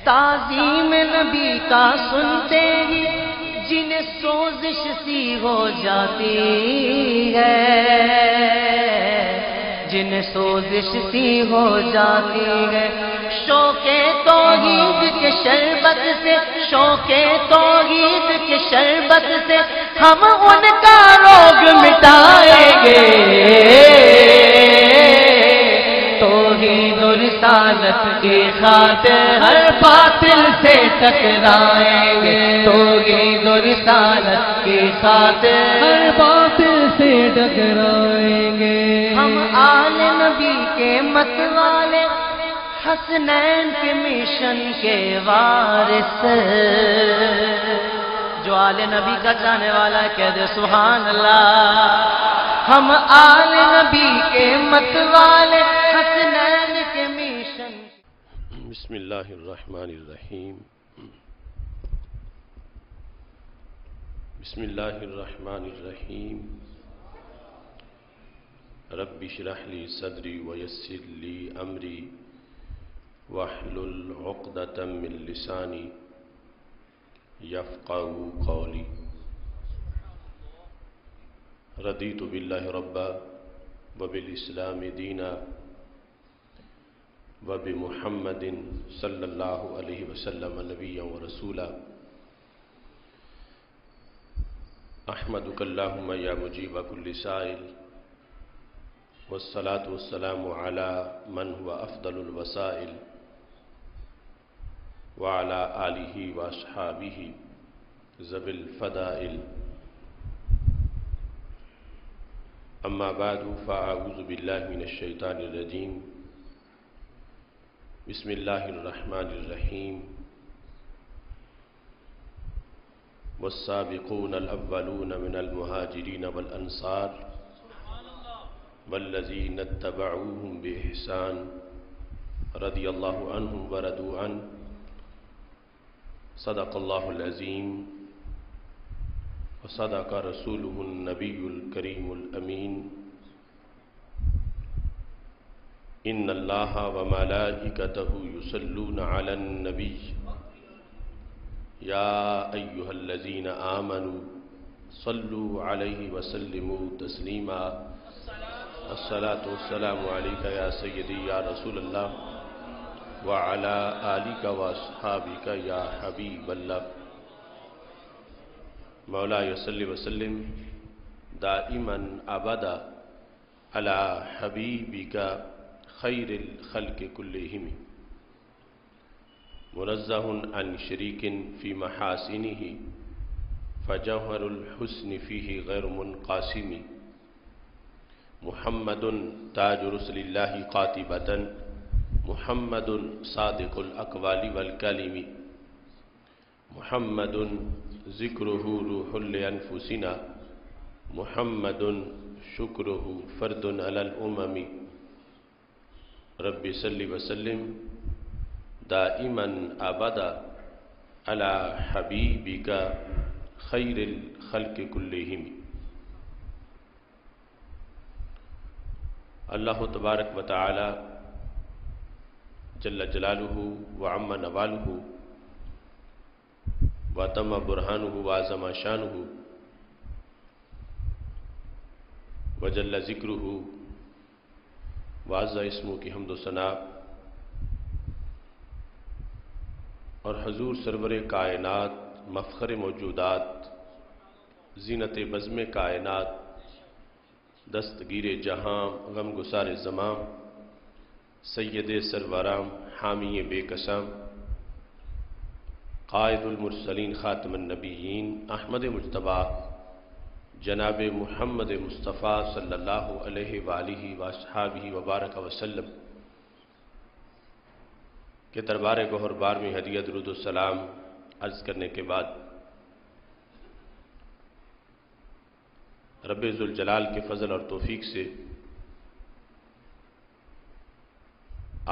تعظیم نبی کا سنتے ہی جنہیں سوزش سی ہو جاتی ہے، جنہیں سوزش سی ہو جاتی ہے، شوق توحید کے شربت سے، شوق توحید کے شربت سے ہم ان کا روگ مٹائیں گے، توحید و رسالت کی خاطر ہر باطل سے ٹکرائیں گے، توحید و رسالت کی خاطر ہر باطل سے ٹکرائیں گے۔ ہم آل نبی کے مت والے، حسنین کے مشن کے وارث، جو آل نبی کا چاہنے والا ہے کہہ دے سبحان اللہ۔ ہم آل نبی کے مت والے، حسنین کے مشن۔ بسم اللہ الرحمن الرحیم، بسم اللہ الرحمن الرحیم، رب اشرح لی صدری ویسر لی امری واحلل عقدۃ من لسانی یفقہوا قولی۔ رضیت باللہ ربا وبالاسلام دینا وبمحمد صلی اللہ علیہ وسلم نبیا ورسولا۔ احمدک اللہم یا مجیب کل سائل، والصلاة والسلام علی من هو افضل الوسائل، وعلى آلہ واصحابہ ذوی الفضائل۔ اما بعد فاعوذ باللہ من الشیطان الرجیم، بسم اللہ الرحمن الرحیم۔ والسابقون الاولون من المہاجرین والانصار والذین اتبعوهم بإحسان رضی اللہ عنہم ورضوا عنہ، صدق اللہ العظیم وصدق رسولہ النبی الکریم الامین۔ ان اللہ وملائکتہ یصلون علی النبی یا ایہا الذین آمنوا صلوا علیہ وسلموا تسلیما۔ الصلاة والسلام علیک یا سیدی یا رسول اللہ وعلى آلک واصحابک یا حبیب اللہ۔ مولاي صل وسلم دائما ابدا علی حبیبک خیر الخلق کلہم، منزہ عن شریک فی محاسنہ فجوہر الحسن فیہ غیر منقاسم، محمد تاج رسل اللہ قاطبۃ، محمد صادق الاقوال والکلم، محمد ذکرہ روح لانفسنا، محمد شکرہ فرد علی الامم۔ رب صل وسلم دائما ابدا علی حبیبک خیر الخلق کلہم۔ اللہ تبارک و تعالی جل جلالہ وعم نوالہ وتم برہانہ وعظم شانہ وجل ذکرہ وعز اسمہ کی حمد و ثنا، اور حضور سرور کائنات مفخر موجودات زینت بزم کائنات دستگیر جہاں غم گسار زمام سید سرورام حامی بے قسم قائد المرسلین خاتم النبیین احمد مجتبیٰ جناب محمد مصطفیٰ صلی اللہ علیہ وآلہ وصحبہ وبارک وسلم کے دربار گوہر بار میں ہدیہ درود السلام عرض کرنے کے بعد رب ذوالجلال کے فضل اور توفیق سے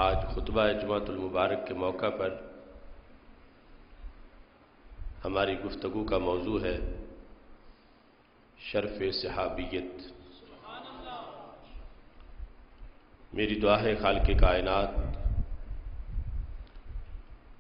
آج خطبہ جمعۃ المبارک کے موقع پر ہماری گفتگو کا موضوع ہے شرف صحابیت۔ میری دعا ہے خالق کائنات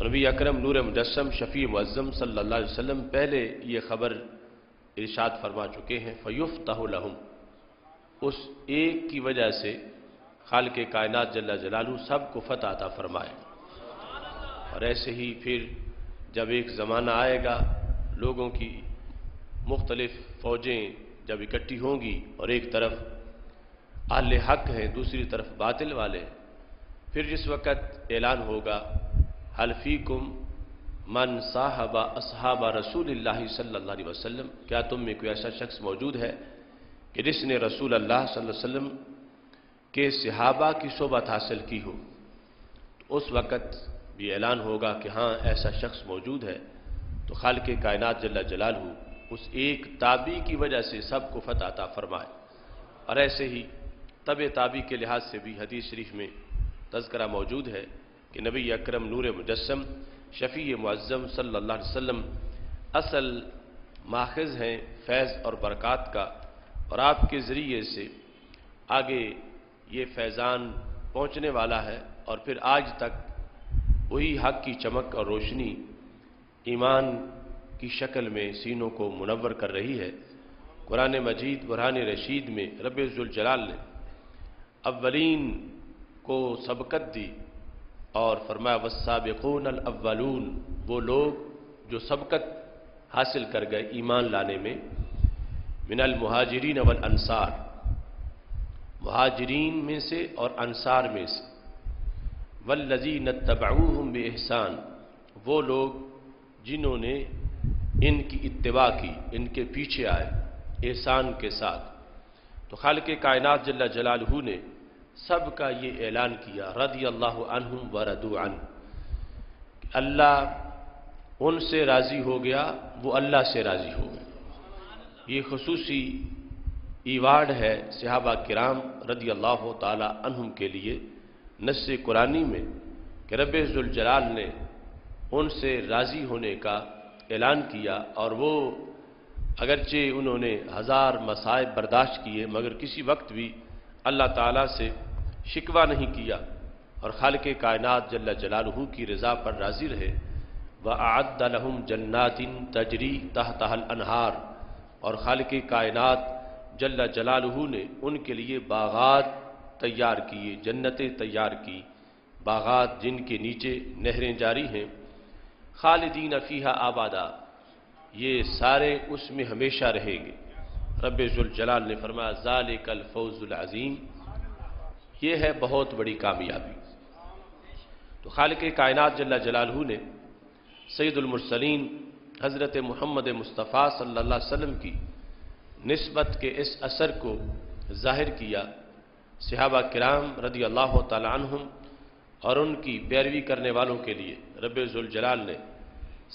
تو نبی اکرم نور مجسم شفیع معظم صلی اللہ علیہ وسلم پہلے یہ خبر ارشاد فرما چکے ہیں، فیفتح لہم، اس ایک کی وجہ سے خالق کائنات جل جلالہ سب کو فتح عطا فرمائے۔ اور ایسے ہی پھر جب ایک زمانہ آئے گا، لوگوں کی مختلف فوجیں جب اکٹھی ہوں گی اور ایک طرف اہل حق ہیں، دوسری طرف باطل والے ہیں، پھر جس وقت اعلان ہوگا حل فیکم من صاحب اصحاب رسول اللہ صلی اللہ علیہ وسلم، کیا تم میں کوئی ایسا شخص موجود ہے کہ جس نے رسول اللہ صلی اللہ علیہ وسلم کے صحابہ کی صحبت حاصل کی ہو؟ اس وقت بھی اعلان ہوگا کہ ہاں ایسا شخص موجود ہے، تو خالق کائنات جل جلالہ اس ایک تابعی کی وجہ سے سب کو فتح عطا فرمائے۔ اور ایسے ہی تبع تابعی کے لحاظ سے بھی حدیث شریف میں تذکرہ موجود ہے کہ نبی اکرم نور مجسم شفیع معظم صلی اللہ علیہ وسلم اصل ماخذ ہیں فیض اور برکات کا، اور آپ کے ذریعے سے آگے یہ فیضان پہنچنے والا ہے، اور پھر آج تک وہی حق کی چمک اور روشنی ایمان کی شکل میں سینوں کو منور کر رہی ہے۔ قرآن مجید برہان رشید میں رب ذوالجلال نے اولین کو سبقت دی اور فرمایا والسابقون الاولون، وہ لوگ جو سبقت حاصل کر گئے ایمان لانے میں، من المہاجرین والانصار، مہاجرین میں سے اور انصار میں سے، والذین اتبعوہم بإحسان، وہ لوگ جنہوں نے ان کی اتباع کی، ان کے پیچھے آئے احسان کے ساتھ۔ تو خالق کائنات جل جلالہ نے سب کا یہ اعلان کیا رضی اللہ عنہم ورضوا عنہ، اللہ ان سے راضی ہو گیا، وہ اللہ سے راضی ہو گئے۔ یہ خصوصی ایوارڈ ہے صحابہ کرام رضی اللہ تعالی عنہم کے لیے نص قرآنی میں کہ رب ذوالجلال نے ان سے راضی ہونے کا اعلان کیا، اور وہ اگرچہ انہوں نے ہزار مصائب برداشت کیے مگر کسی وقت بھی اللہ تعالیٰ سے شکوہ نہیں کیا، اور خالق کائنات جل جلالہ کی رضا پر راضی رہے۔ وَأَعَدَّ لَهُمْ جَنَّاتٍ تَجْرِي تَحْتَهَا الْأَنْهَارُ، اور خالق کائنات جل جلالہ نے ان کے لیے باغات تیار کیے، جنتیں تیار کی، باغات جن کے نیچے نہریں جاری ہیں، خالدین فیہا آبادا، یہ سارے اس میں ہمیشہ رہیں گے۔ رب ذوالجلال نے فرمایا ذالک الفوز العظیم، یہ ہے بہت بڑی کامیابی۔ تو خالق کائنات جل جلالہ نے سید المرسلین حضرت محمد مصطفیٰ صلی اللہ علیہ وسلم کی نسبت کے اس اثر کو ظاہر کیا صحابہ کرام رضی اللہ تعالی عنہم اور ان کی پیروی کرنے والوں کے لیے۔ رب ذوالجلال نے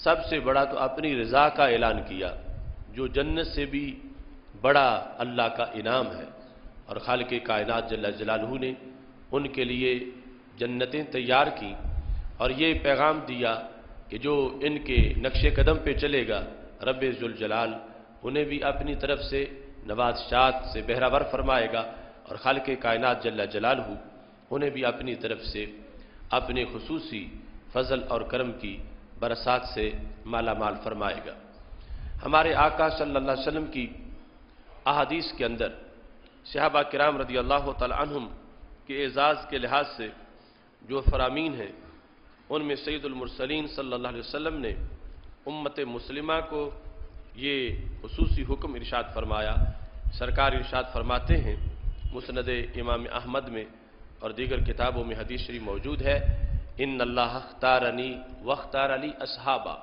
سب سے بڑا تو اپنی رضا کا اعلان کیا، جو جنت سے بھی بڑا اللہ کا انعام ہے، اور خالق کائنات جل جلالہ نے ان کے لیے جنتیں تیار کی، اور یہ پیغام دیا کہ جو ان کے نقش قدم پہ چلے گا رب ذوالجلال انہیں بھی اپنی طرف سے نوازشات سے بہرہور فرمائے گا، اور خالق کائنات جل جلالہ انہیں بھی اپنی طرف سے اپنے خصوصی فضل اور کرم کی برسات سے مالا مال فرمائے گا۔ ہمارے آقا صلی اللہ علیہ وسلم کی احادیث کے اندر صحابہ کرام رضی اللہ تعالی عنہم کے اعزاز کے لحاظ سے جو فرامین ہیں، ان میں سید المرسلین صلی اللہ علیہ وسلم نے امت مسلمہ کو یہ خصوصی حکم ارشاد فرمایا۔ سرکار ارشاد فرماتے ہیں مسند امام احمد میں اور دیگر کتابوں میں حدیث شریف موجود ہے، ان اللہ اختارنی واختار علی اصحابہ،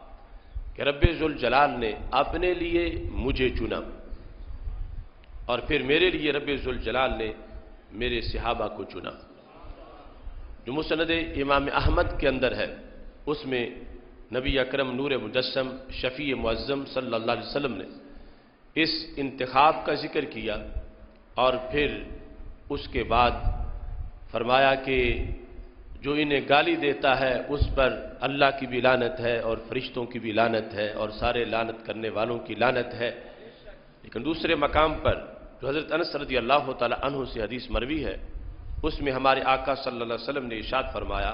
کہ رب ذوالجلال نے اپنے لیے مجھے چنا، اور پھر میرے لیے رب ذوالجلال نے میرے صحابہ کو چنا۔ جو مسند امام احمد کے اندر ہے اس میں نبی اکرم نور مجسم شفیع معظم صلی اللہ علیہ وسلم نے اس انتخاب کا ذکر کیا، اور پھر اس کے بعد فرمایا کہ جو انہیں گالی دیتا ہے اس پر اللہ کی بھی لعنت ہے اور فرشتوں کی بھی لعنت ہے اور سارے لعنت کرنے والوں کی لعنت ہے۔ لیکن دوسرے مقام پر جو حضرت انس رضی اللہ تعالی عنہ سے حدیث مروی ہے، اس میں ہمارے آقا صلی اللہ علیہ وسلم نے ارشاد فرمایا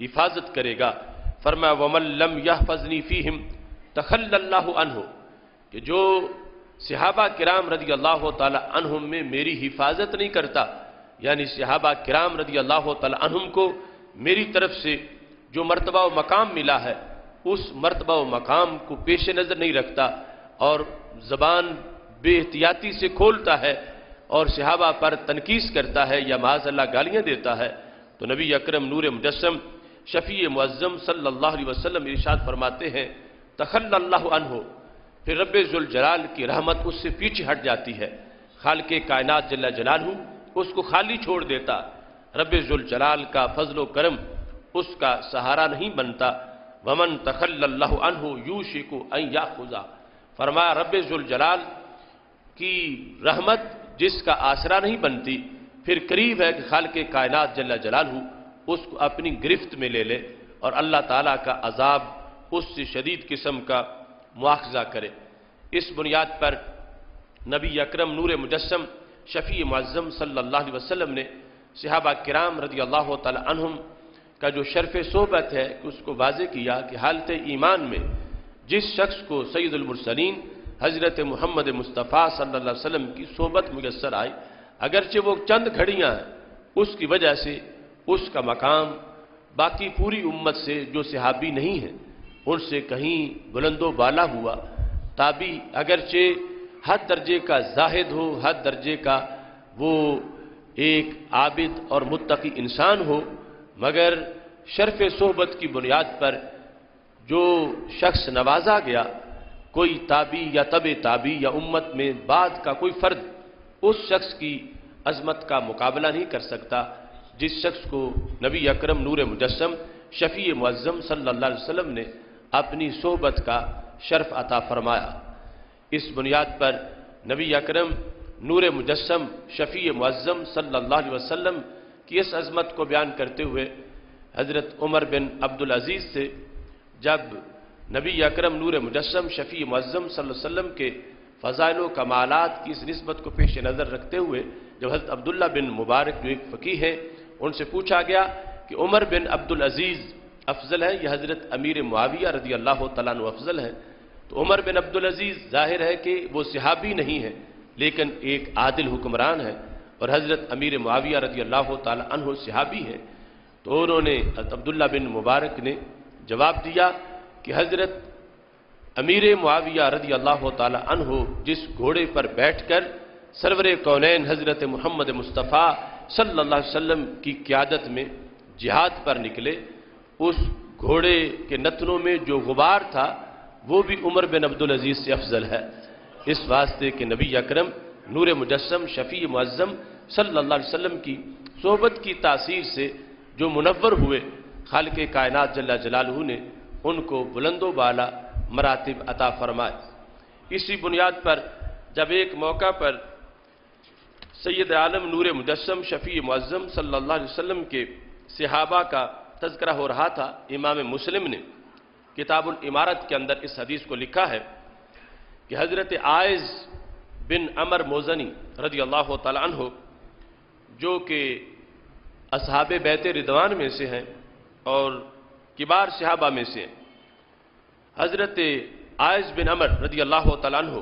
حفاظت کرے گا۔ فرمایا وَمَن لَّمْ يَحْفَظْنِي فِيهِمْ تَخَلَّى اللَّهُ عَنْهُ، کہ جو صحابہ کرام رضی اللہ تعالی عنہم میں میری حفاظت نہیں کرتا، یعنی صحابہ کرام رضی اللہ تعالی عنہم کو میری طرف سے جو مرتبہ و مقام ملا ہے اس مرتبہ و مقام کو پیش نظر نہیں رکھتا اور زبان بے احتیاطی سے کھولتا ہے اور صحابہ پر تنقید کرتا ہے یا معاذ اللہ گالیاں دیتا ہے، تو نبی اکرم نور مجسم شفیع معظم صلی اللہ علیہ وسلم ارشاد فرماتے ہیں تخلی اللہ عنہ، پھر رب ذوالجلال کی رحمت اس سے پیچھے ہٹ جاتی ہے، خالق کائنات جل جلالہ اس کو خالی چھوڑ دیتا، رب ذوالجلال کا فضل و کرم اس کا سہارا نہیں بنتا۔ ومن تخلی اللہ عنہ یوشک ان یاخذ، فرمایا رب ذوالجلال کی رحمت جس کا آسرا نہیں بنتی پھر قریب ہے کہ خالق کائنات جل جلالہ اس کو اپنی گرفت میں لے لے اور اللہ تعالیٰ کا عذاب اس سے شدید قسم کا مواخذہ کرے۔ اس بنیاد پر نبی اکرم نور مجسم شفیع معظم صلی اللہ علیہ وسلم نے صحابہ کرام رضی اللہ تعالی عنہم کا جو شرف صحبت ہے اس کو واضح کیا کہ حالت ایمان میں جس شخص کو سید المرسلین حضرت محمد مصطفیٰ صلی اللہ علیہ وسلم کی صحبت میسر آئی، اگرچہ وہ چند گھڑیاں ہیں، اس کی وجہ سے اس کا مقام باقی پوری امت سے جو صحابی نہیں ہیں ان سے کہیں بلند و بالا ہوا۔ تابعی اگرچہ ہر درجے کا زاہد ہو، ہر درجے کا وہ ایک عابد اور متقی انسان ہو، مگر شرف صحبت کی بنیاد پر جو شخص نوازا گیا، کوئی تابعی یا تبع تابعی یا امت میں بعد کا کوئی فرد اس شخص کی عظمت کا مقابلہ نہیں کر سکتا جس شخص کو نبی اکرم نور مجسم شفیع معظم صلی اللہ علیہ وسلم نے اپنی صحبت کا شرف عطا فرمایا۔ اس بنیاد پر نبی اکرم نور مجسم شفیع معظم صلی اللہ علیہ وسلم کی اس عظمت کو بیان کرتے ہوئے حضرت عمر بن عبدالعزیز سے جب نبی اکرم نور مجسم شفیع معظم صلی اللہ علیہ وسلم کے فضائل و کمالات کی اس نسبت کو پیش نظر رکھتے ہوئے جب حضرت عبداللہ بن مبارک جو ایک فقیہ ہیں ان سے پوچھا گیا کہ عمر بن عبدالعزیز افضل ہے یا حضرت امیر معاویہ رضی اللہ تعالیٰ عنہ افضل ہے، تو عمر بن عبدالعزیز ظاہر ہے کہ وہ صحابی نہیں ہے لیکن ایک عادل حکمران ہے اور حضرت امیر معاویہ رضی اللہ تعالیٰ عنہ صحابی ہیں، تو انہوں نے حضرت عبداللہ بن مبارک نے جواب دیا کہ حضرت امیر معاویہ رضی اللہ تعالیٰ عنہ جس گھوڑے پر بیٹھ کر سرور کونین حضرت محمد مصطفیٰ صلی اللہ علیہ وسلم کی قیادت میں جہاد پر نکلے، اس گھوڑے کے نتنوں میں جو غبار تھا وہ بھی عمر بن عبدالعزیز سے افضل ہے، اس واسطے کہ نبی اکرم نور مجسم شفیع معظم صلی اللہ علیہ وسلم کی صحبت کی تاثیر سے جو منور ہوئے، خالق کائنات جل جلالہ نے ان کو بلند و بالا مراتب عطا فرمائے۔ اسی بنیاد پر جب ایک موقع پر سید عالم نور مجسم شفیع معظم صلی اللہ علیہ وسلم کے صحابہ کا تذکرہ ہو رہا تھا، امام مسلم نے کتاب الامارت کے اندر اس حدیث کو لکھا ہے کہ حضرت عائض بن عمر موزنی رضی اللہ تعالی عنہ جو کہ اصحاب بیت رضوان میں سے ہیں اور کبار صحابہ میں سے ہیں، حضرت عائض بن عمر رضی اللہ تعالی عنہ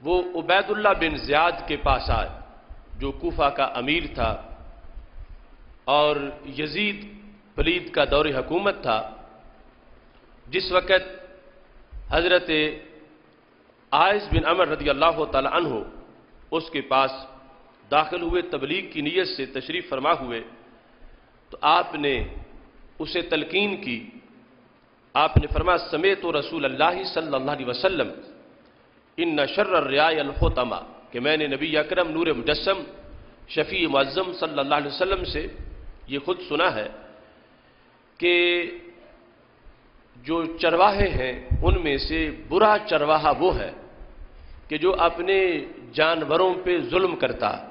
وہ عبید اللہ بن زیاد کے پاس آئے جو کوفہ کا امیر تھا اور یزید پلید کا دور حکومت تھا، جس وقت حضرت عائض بن عمر رضی اللہ تعالی عنہ اس کے پاس داخل ہوئے، تبلیغ کی نیت سے تشریف فرما ہوئے، تو آپ نے اسے تلقین کی، آپ نے فرمایا سمیت رسول اللہ صلی اللہ علیہ وسلم ان شر الرعاء الحطمہ، کہ میں نے نبی اکرم نور مجسم شفیع معظم صلی اللہ علیہ وسلم سے یہ خود سنا ہے کہ جو چرواہے ہیں ان میں سے برا چرواہا وہ ہے کہ جو اپنے جانوروں پہ ظلم کرتا ہے،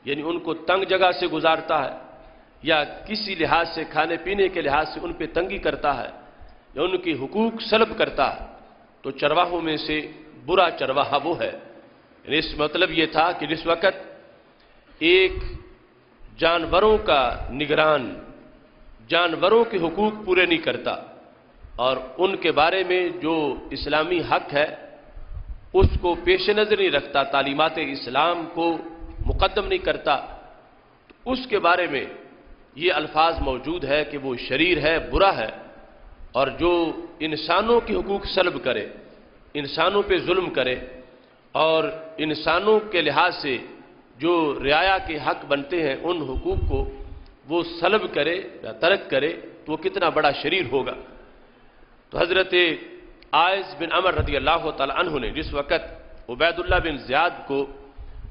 یعنی ان کو تنگ جگہ سے گزارتا ہے یا کسی لحاظ سے کھانے پینے کے لحاظ سے ان پہ تنگی کرتا ہے یا ان کی حقوق سلب کرتا ہے، تو چرواہوں میں سے برا چرواہا وہ ہے۔ یعنی اس مطلب یہ تھا کہ جس وقت ایک جانوروں کا نگران جانوروں کے حقوق پورے نہیں کرتا اور ان کے بارے میں جو اسلامی حق ہے اس کو پیش نظر نہیں رکھتا، تعلیمات اسلام کو مقدم نہیں کرتا، تو اس کے بارے میں یہ الفاظ موجود ہے کہ وہ شریر ہے، برا ہے، اور جو انسانوں کے حقوق سلب کرے، انسانوں پہ ظلم کرے اور انسانوں کے لحاظ سے جو رعایا کے حق بنتے ہیں ان حقوق کو وہ سلب کرے یا ترک کرے تو وہ کتنا بڑا شریر ہوگا۔ تو حضرت عائض بن عمر رضی اللہ تعالی عنہ نے جس وقت عبید اللہ بن زیاد کو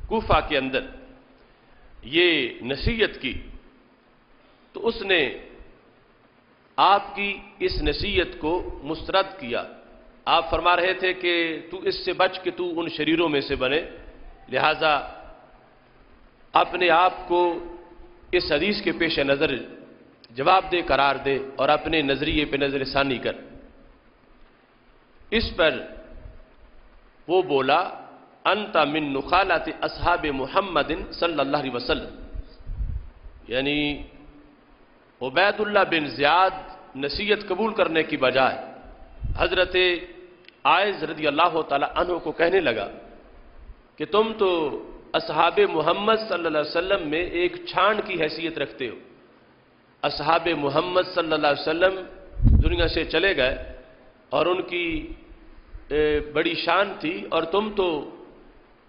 کوفہ کے اندر یہ نصیحت کی تو اس نے آپ کی اس نصیحت کو مسترد کیا۔ آپ فرما رہے تھے کہ تو اس سے بچ کہ تو ان شریروں میں سے بنے، لہذا اپنے آپ کو اس حدیث کے پیش نظر جواب دہ قرار دے اور اپنے نظریے پہ نظر ثانی کر۔ اس پر وہ بولا انت من نخالات اصحاب محمد صلی اللہ علیہ وسلم، یعنی عبید اللہ بن زیاد نصیحت قبول کرنے کی بجائے حضرت عائض رضی اللہ تعالی عنہ کو کہنے لگا کہ تم تو اصحاب محمد صلی اللہ علیہ وسلم میں ایک چھان کی حیثیت رکھتے ہو۔ اصحاب محمد صلی اللہ علیہ وسلم دنیا سے چلے گئے اور ان کی بڑی شان تھی، اور تم تو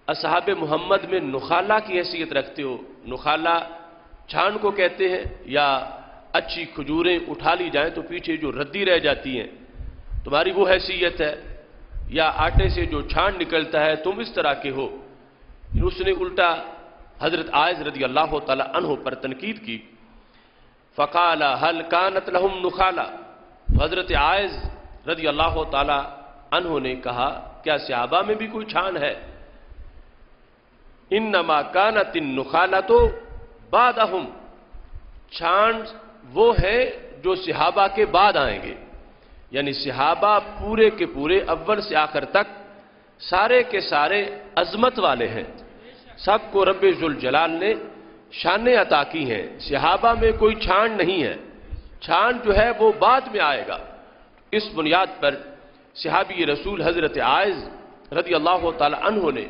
اصحاب محمد میں نخالہ کی حیثیت رکھتے ہو۔ نخالہ چھان کو کہتے ہیں، یا اچھی کھجوریں اٹھا لی جائیں تو پیچھے جو ردی رہ جاتی ہیں، تمہاری وہ حیثیت ہے، یا آٹے سے جو چھان نکلتا ہے تم اس طرح کے ہو۔ اس نے الٹا حضرت عائض رضی اللہ تعالی عنہ پر تنقید کی۔ فقال هل كانت لهم نخالہ، حضرت عائض رضی اللہ تعالی عنہ نے کہا کیا صحابہ میں بھی کوئی چھان ہے؟ انما كانت النخالۃ بعدهم، چھان وہ ہے جو صحابہ کے بعد آئیں گے، یعنی صحابہ پورے کے پورے اول سے آخر تک سارے کے سارے عظمت والے ہیں، سب کو رب ذوالجلال نے شانیں عطا کی ہیں، صحابہ میں کوئی چھان نہیں ہے، چھان جو ہے وہ بعد میں آئے گا۔ اس بنیاد پر صحابی رسول حضرت عائض رضی اللہ تعالی عنہ نے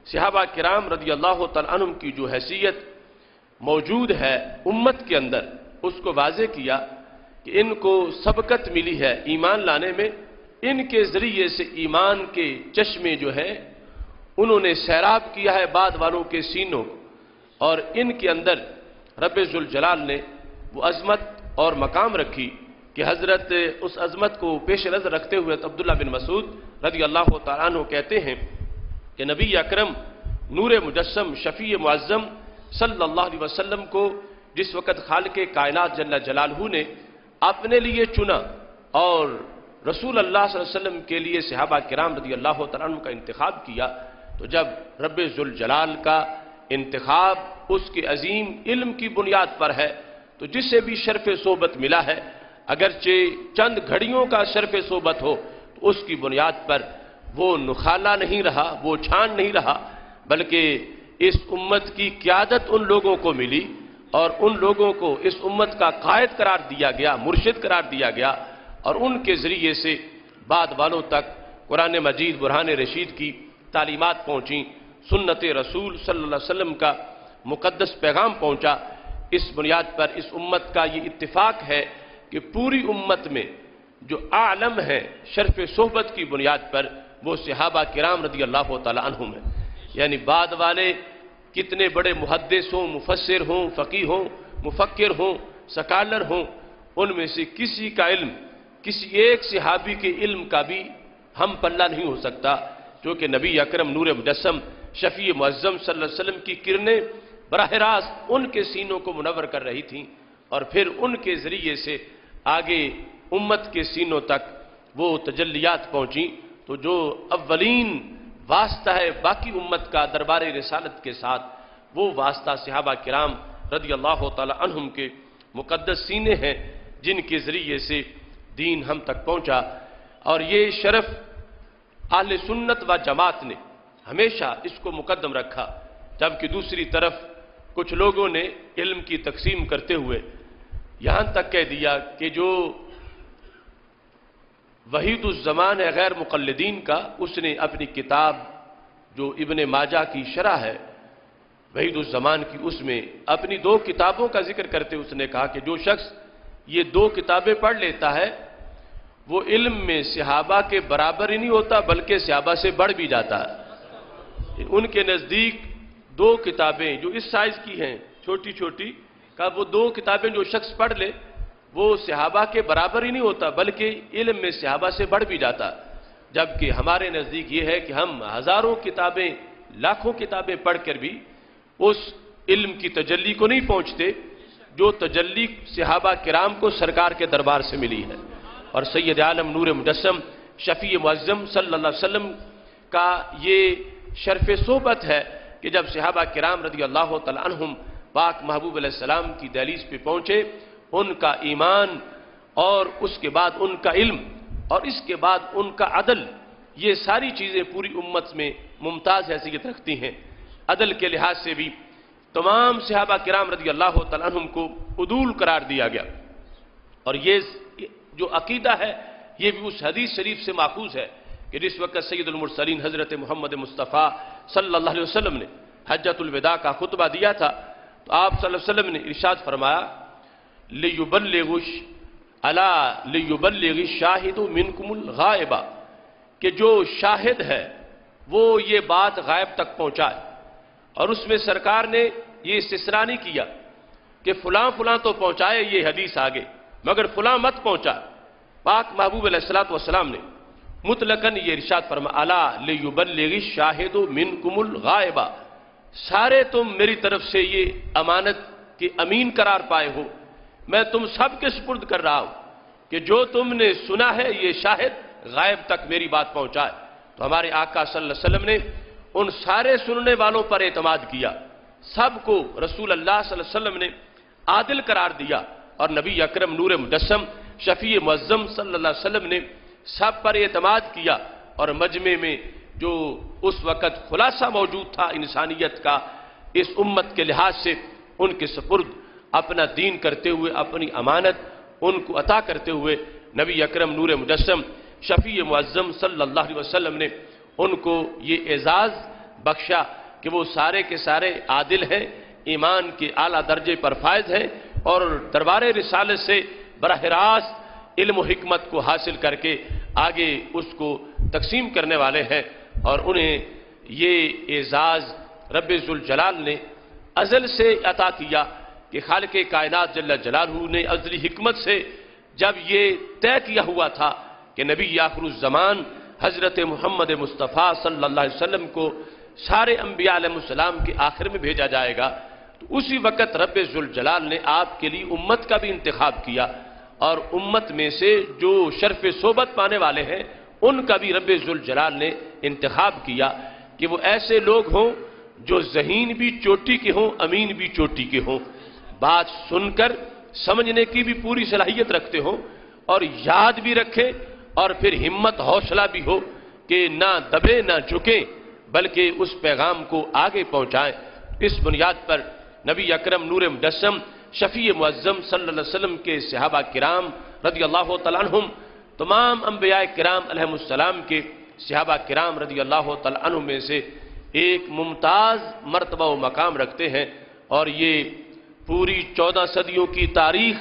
صحابہ کرام رضی اللہ تعالی عنہ کی جو حیثیت موجود ہے امت کے اندر اس کو واضح کیا کہ ان کو سبقت ملی ہے ایمان لانے میں، ان کے ذریعے سے ایمان کے چشمے جو ہیں انہوں نے سیراب کیا ہے بعد والوں کے سینوں، اور ان کے اندر رب ذوالجلال نے وہ عظمت اور مقام رکھی کہ حضرت اس عظمت کو پیش نظر رکھتے ہوئے عبداللہ بن مسعود رضی اللہ تعالیٰ عنہ کہتے ہیں کہ نبی اکرم نور مجسم شفیع معظم صلی اللہ علیہ وسلم کو جس وقت خالق کائنات جل جلالہ نے اپنے لیے چنا اور رسول اللہ صلی اللہ علیہ وسلم کے لیے صحابہ کرام رضی اللہ تعالیٰ عنہ کا انتخاب کیا، تو جب رب ذوالجلال کا انتخاب اس کے عظیم علم کی بنیاد پر ہے تو جسے بھی شرف صحبت ملا ہے، اگرچہ چند گھڑیوں کا شرف صحبت ہو تو اس کی بنیاد پر وہ نخالہ نہیں رہا، وہ چھان نہیں رہا، بلکہ اس امت کی قیادت ان لوگوں کو ملی اور ان لوگوں کو اس امت کا قائد قرار دیا گیا، مرشد قرار دیا گیا، اور ان کے ذریعے سے بعد والوں تک قرآن مجید برہان رشید کی تعلیمات پہنچیں، سنت رسول صلی اللہ علیہ وسلم کا مقدس پیغام پہنچا۔ اس بنیاد پر اس امت کا یہ اتفاق ہے کہ پوری امت میں جو عالم ہے شرف صحبت کی بنیاد پر وہ صحابہ کرام رضی اللہ تعالی عنہم ہیں، یعنی بعد والے کتنے بڑے محدث ہوں، مفسر ہوں، فقیہ ہوں، مفکر ہوں، سکالر ہوں، ان میں سے کسی کا علم کسی ایک صحابی کے علم کا بھی ہم پلہ نہیں ہو سکتا، جو کہ نبی اکرم نور مجسم شفیع معظم صلی اللہ علیہ وسلم کی کرنیں براہ راست ان کے سینوں کو منور کر رہی تھیں، اور پھر ان کے ذریعے سے آگے امت کے سینوں تک وہ تجلیات پہنچیں۔ تو جو اولین واسطہ ہے باقی امت کا دربار رسالت کے ساتھ، وہ واسطہ صحابہ کرام رضی اللہ تعالی عنہم کے مقدس سینے ہیں جن کے ذریعے سے دین ہم تک پہنچا، اور یہ شرف اہل سنت و جماعت نے ہمیشہ اس کو مقدم رکھا، جبکہ دوسری طرف کچھ لوگوں نے علم کی تقسیم کرتے ہوئے یہاں تک کہہ دیا کہ جو وحید الزمان ہے غیر مقلدین کا، اس نے اپنی کتاب جو ابن ماجہ کی شرح ہے وحید الزمان کی، اس میں اپنی 2 کتابوں کا ذکر کرتے اس نے کہا کہ جو شخص یہ 2 کتابیں پڑھ لیتا ہے وہ علم میں صحابہ کے برابر ہی نہیں ہوتا بلکہ صحابہ سے بڑھ بھی جاتا ہے۔ ان کے نزدیک 2 کتابیں جو اس سائز کی ہیں چھوٹی چھوٹی کا، وہ 2 کتابیں جو شخص پڑھ لے وہ صحابہ کے برابر ہی نہیں ہوتا بلکہ علم میں صحابہ سے بڑھ بھی جاتا، جبکہ ہمارے نزدیک یہ ہے کہ ہم ہزاروں کتابیں لاکھوں کتابیں پڑھ کر بھی اس علم کی تجلی کو نہیں پہنچتے جو تجلی صحابہ کرام کو سرکار کے دربار سے ملی ہے۔ اور سید عالم نور مجسم شفیع معظم صلی اللہ علیہ وسلم کا یہ شرف صحبت ہے کہ جب صحابہ کرام رضی اللہ تعالی عنہم پاک محبوب علیہ السلام کی دہلیز پہ پہنچے، ان کا ایمان اور اس کے بعد ان کا علم اور اس کے بعد ان کا عدل، یہ ساری چیزیں پوری امت میں ممتاز حیثیت رکھتی ہیں۔ عدل کے لحاظ سے بھی تمام صحابہ کرام رضی اللہ تعالی عنہم کو عدول قرار دیا گیا، اور یہ جو عقیدہ ہے یہ بھی اس حدیث شریف سے ماخوذ ہے کہ جس وقت سید المرسلین حضرت محمد مصطفیٰ صلی اللہ علیہ وسلم نے حجۃ الوداع کا خطبہ دیا تھا تو آپ صلی اللہ علیہ وسلم نے ارشاد فرمایا لِيُبَلِّغِ الشَّاهِدُ مِنْكُمُ الْغَائِبَ، کہ جو شاہد ہے وہ یہ بات غائب تک پہنچائے، اور اس میں سرکار نے یہ استثناء نہیں کیا کہ فلاں فلاں تو پہنچائے یہ حدیث آگے مگر فلاں مت پہنچائے۔ پاک محبوب علیہ السلام نے مطلقاً یہ ارشاد فرمایا الا لِيُبَلِّغِ الشَّاهِدُ مِنْكُمُ الْغَائِبَ، سارے تم میری طرف سے یہ امانت کے امین قرار پائے ہو، میں تم سب کے سپرد کر رہا ہوں کہ جو تم نے سنا ہے یہ شاہد غائب تک میری بات پہنچائے۔ تو ہمارے آقا صلی اللہ علیہ وسلم نے ان سارے سننے والوں پر اعتماد کیا، سب کو رسول اللہ صلی اللہ علیہ وسلم نے عادل قرار دیا، اور نبی اکرم نور مجسم شفیع معظم صلی اللہ علیہ وسلم نے سب پر اعتماد کیا، اور مجمع میں جو اس وقت خلاصہ موجود تھا انسانیت کا اس امت کے لحاظ سے ان کے سپرد اپنا دین کرتے ہوئے، اپنی امانت ان کو عطا کرتے ہوئے نبی اکرم نور مجسم شفیع معظم صلی اللہ علیہ وسلم نے ان کو یہ اعزاز بخشا کہ وہ سارے کے سارے عادل ہیں، ایمان کے اعلیٰ درجے پر فائز ہیں، اور دربار رسالت سے براہ راست علم و حکمت کو حاصل کر کے آگے اس کو تقسیم کرنے والے ہیں، اور انہیں یہ اعزاز رب ذوالجلال نے ازل سے عطا کیا کہ خالق کائنات جل جلالہ نے ازلی حکمت سے جب یہ طے کیا ہوا تھا کہ نبی آخر الزمان حضرت محمد مصطفیٰ صلی اللہ علیہ وسلم کو سارے انبیاء علیہ السلام کے آخر میں بھیجا جائے گا، تو اسی وقت رب ذوالجلال نے آپ کے لیے امت کا بھی انتخاب کیا، اور امت میں سے جو شرف صحبت پانے والے ہیں ان کا بھی رب ذوالجلال نے انتخاب کیا کہ وہ ایسے لوگ ہوں جو ذہین بھی چوٹی کے ہوں، امین بھی چوٹی کے ہوں، بات سن کر سمجھنے کی بھی پوری صلاحیت رکھتے ہوں، اور یاد بھی رکھیں، اور پھر ہمت حوصلہ بھی ہو کہ نہ دبے نہ جھکیں بلکہ اس پیغام کو آگے پہنچائیں۔ اس بنیاد پر نبی اکرم نور مجسم شفیع معظم صلی اللہ علیہ وسلم کے صحابہ کرام رضی اللہ تعالیٰ عنہم تمام انبیاء کرام علیہ السلام کے صحابہ کرام رضی اللہ تعالیٰ عنہم میں سے ایک ممتاز مرتبہ و مقام رکھتے ہیں، اور یہ پوری 14 صدیوں کی تاریخ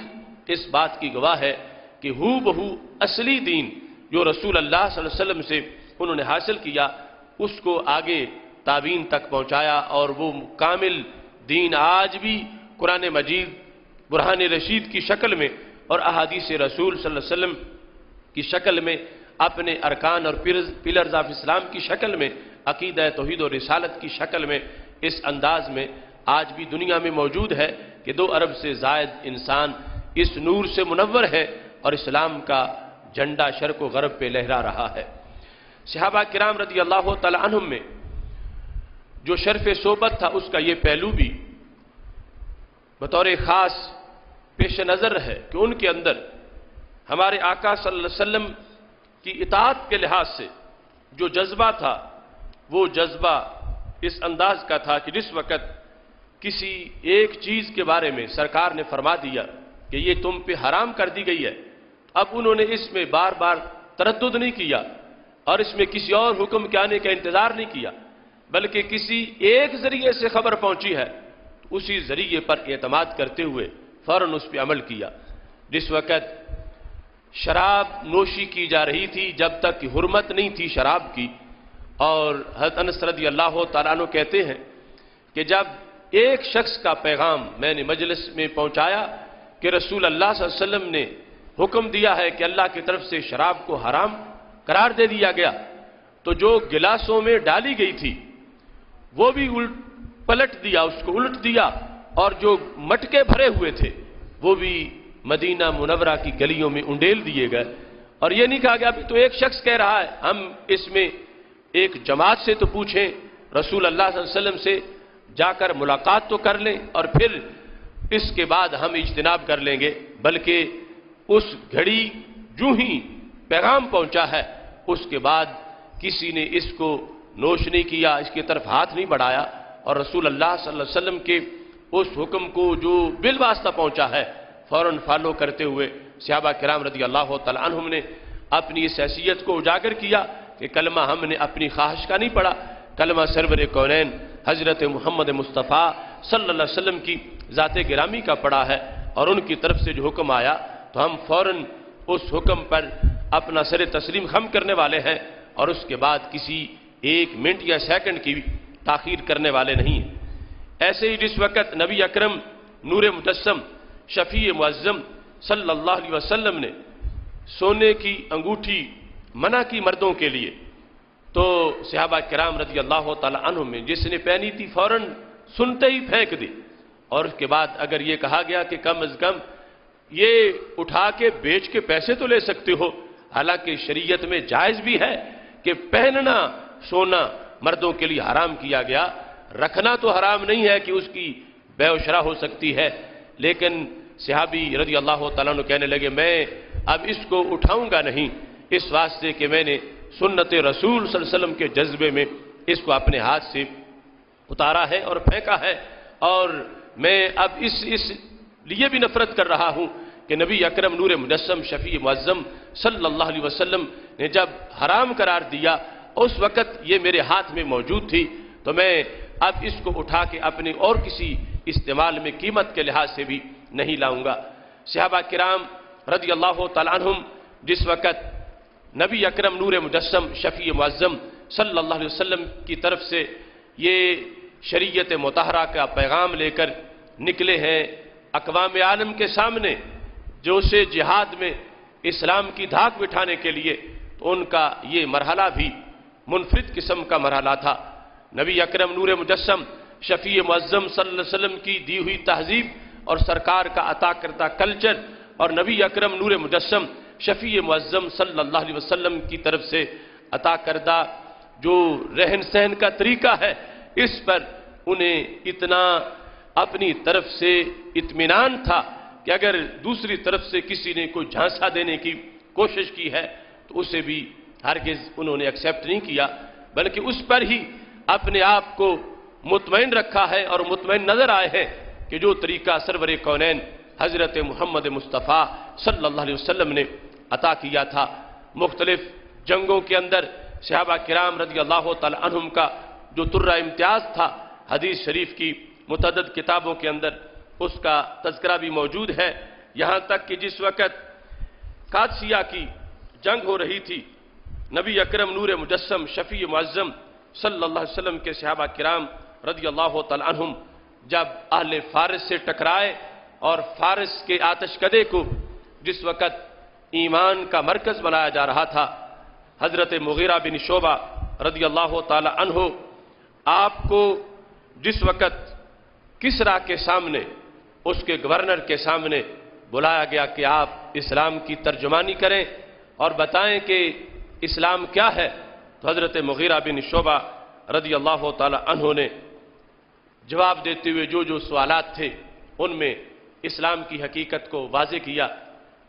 اس بات کی گواہ ہے کہ ہو بہو اصلی دین جو رسول اللہ صلی اللہ علیہ وسلم سے انہوں نے حاصل کیا اس کو آگے تابعین تک پہنچایا، اور وہ کامل دین آج بھی قرآن مجید برہان رشید کی شکل میں اور احادیث رسول صلی اللہ علیہ وسلم کی شکل میں، اپنے ارکان اور پلرز آف اسلام کی شکل میں، عقیدہ توحید و رسالت کی شکل میں اس انداز میں آج بھی دنیا میں موجود ہے کہ 2 ارب سے زائد انسان اس نور سے منور ہے، اور اسلام کا جھنڈا شرق و غرب پہ لہرا رہا ہے۔ صحابہ کرام رضی اللہ تعالی عنہم میں جو شرف صحبت تھا اس کا یہ پہلو بھی بطور خاص پیش نظر ہے کہ ان کے اندر ہمارے آقا صلی اللہ علیہ وسلم کی اطاعت کے لحاظ سے جو جذبہ تھا وہ جذبہ اس انداز کا تھا کہ جس وقت کسی ایک چیز کے بارے میں سرکار نے فرما دیا کہ یہ تم پہ حرام کر دی گئی ہے۔ اب انہوں نے اس میں بار بار تردد نہیں کیا اور اس میں کسی اور حکم کے آنے کا انتظار نہیں کیا، بلکہ کسی ایک ذریعے سے خبر پہنچی ہے اسی ذریعے پر اعتماد کرتے ہوئے فوراً اس پہ عمل کیا۔ جس وقت شراب نوشی کی جا رہی تھی، جب تک کہ حرمت نہیں تھی شراب کی، اور حضرت انس رضی اللہ تعالیٰ عنہ کہتے ہیں کہ جب ایک شخص کا پیغام میں نے مجلس میں پہنچایا کہ رسول اللہ صلی اللہ علیہ وسلم نے حکم دیا ہے کہ اللہ کی طرف سے شراب کو حرام قرار دے دیا گیا، تو جو گلاسوں میں ڈالی گئی تھی وہ بھی پلٹ دیا، اس کو الٹ دیا، اور جو مٹکے بھرے ہوئے تھے وہ بھی مدینہ منورہ کی گلیوں میں انڈیل دیے گئے۔ اور یہ نہیں کہا گیا ابھی تو ایک شخص کہہ رہا ہے، ہم اس میں ایک جماعت سے تو پوچھیں، رسول اللہ صلی اللہ علیہ وسلم سے جا کر ملاقات تو کر لیں اور پھر اس کے بعد ہم اجتناب کر لیں گے، بلکہ اس گھڑی جو ہی پیغام پہنچا ہے اس کے بعد کسی نے اس کو نوش نہیں کیا، اس کی طرف ہاتھ نہیں بڑھایا، اور رسول اللہ صلی اللہ علیہ وسلم کے اس حکم کو جو بالواسطہ پہنچا ہے فوراً فالو کرتے ہوئے صحابہ کرام رضی اللہ تعالیٰ عنہم نے اپنی اس حیثیت کو اجاگر کیا کہ کلمہ ہم نے اپنی خواہش کا نہیں پڑھا، کلمہ سرور کونین حضرت محمد مصطفیٰ صلی اللہ علیہ وسلم کی ذات گرامی کا پڑھا ہے، اور ان کی طرف سے جو حکم آیا تو ہم فوراً اس حکم پر اپنا سر تسلیم خم کرنے والے ہیں، اور اس کے بعد کسی ایک منٹ یا سیکنڈ کی بھی تاخیر کرنے والے نہیں ہیں۔ ایسے ہی جس وقت نبی اکرم نور مجسم شفیع معظم صلی اللہ علیہ وسلم نے سونے کی انگوٹھی منع کی مردوں کے لیے، تو صحابہ کرام رضی اللہ تعالی عنہم میں جس نے پہنی تھی فوراً سنتے ہی پھینک دی، اور اس کے بعد اگر یہ کہا گیا کہ کم از کم یہ اٹھا کے بیچ کے پیسے تو لے سکتے ہو، حالانکہ شریعت میں جائز بھی ہے کہ پہننا سونا مردوں کے لیے حرام کیا گیا، رکھنا تو حرام نہیں ہے کہ اس کی بے و شرح ہو سکتی ہے، لیکن صحابی رضی اللہ تعالیٰ عنہ کہنے لگے میں اب اس کو اٹھاؤں گا نہیں، اس واسطے کہ میں نے سنت رسول صلی اللہ علیہ وسلم کے جذبے میں اس کو اپنے ہاتھ سے اتارا ہے اور پھینکا ہے، اور میں اب اس لیے بھی نفرت کر رہا ہوں کہ نبی اکرم نور مجسم شفیع معظم صلی اللہ علیہ وسلم نے جب حرام قرار دیا اس وقت یہ میرے ہاتھ میں موجود تھی، تو میں اب اس کو اٹھا کے اپنے اور کسی استعمال میں قیمت کے لحاظ سے بھی نہیں لاؤں گا۔ صحابہ کرام رضی اللہ تعالیٰ عنہم جس وقت نبی اکرم نور مجسم شفیع معظم صلی اللہ علیہ وسلم کی طرف سے یہ شریعت مطہرہ کا پیغام لے کر نکلے ہیں اقوام عالم کے سامنے جوش جہاد میں اسلام کی دھاک بٹھانے کے لیے، تو ان کا یہ مرحلہ بھی منفرد قسم کا مرحلہ تھا۔ نبی اکرم نور مجسم شفیع معظم صلی اللہ علیہ وسلم کی دی ہوئی تہذیب اور سرکار کا عطا کردہ کلچر، اور نبی اکرم نور مجسم شفیع معظم صلی اللہ علیہ وسلم کی طرف سے عطا کردہ جو رہن سہن کا طریقہ ہے، اس پر انہیں اتنا اپنی طرف سے اطمینان تھا کہ اگر دوسری طرف سے کسی نے کوئی جھانسا دینے کی کوشش کی ہے تو اسے بھی ہرگز انہوں نے ایکسیپٹ نہیں کیا، بلکہ اس پر ہی اپنے آپ کو مطمئن رکھا ہے اور مطمئن نظر آئے ہیں کہ جو طریقہ سرور کونین حضرت محمد مصطفیٰ صلی اللہ علیہ وسلم نے عطا کیا تھا۔ مختلف جنگوں کے اندر صحابہ کرام رضی اللہ تعالی عنہم کا جو ترہ امتیاز تھا، حدیث شریف کی متعدد کتابوں کے اندر اس کا تذکرہ بھی موجود ہے، یہاں تک کہ جس وقت قادسیہ کی جنگ ہو رہی تھی، نبی اکرم نور مجسم شفیع معظم صلی اللہ علیہ وسلم کے صحابہ کرام رضی اللہ تعالی عنہم جب اہل فارس سے ٹکرائے اور فارس کے آتش کدے کو جس وقت ایمان کا مرکز بنایا جا رہا تھا، حضرت مغیرہ بن شعبہ رضی اللہ تعالی عنہ آپ کو جس وقت کسرا کے سامنے اس کے گورنر کے سامنے بلایا گیا کہ آپ اسلام کی ترجمانی کریں اور بتائیں کہ اسلام کیا ہے، تو حضرت مغیرہ بن شعبہ رضی اللہ تعالی عنہ نے جواب دیتے ہوئے جو سوالات تھے ان میں اسلام کی حقیقت کو واضح کیا۔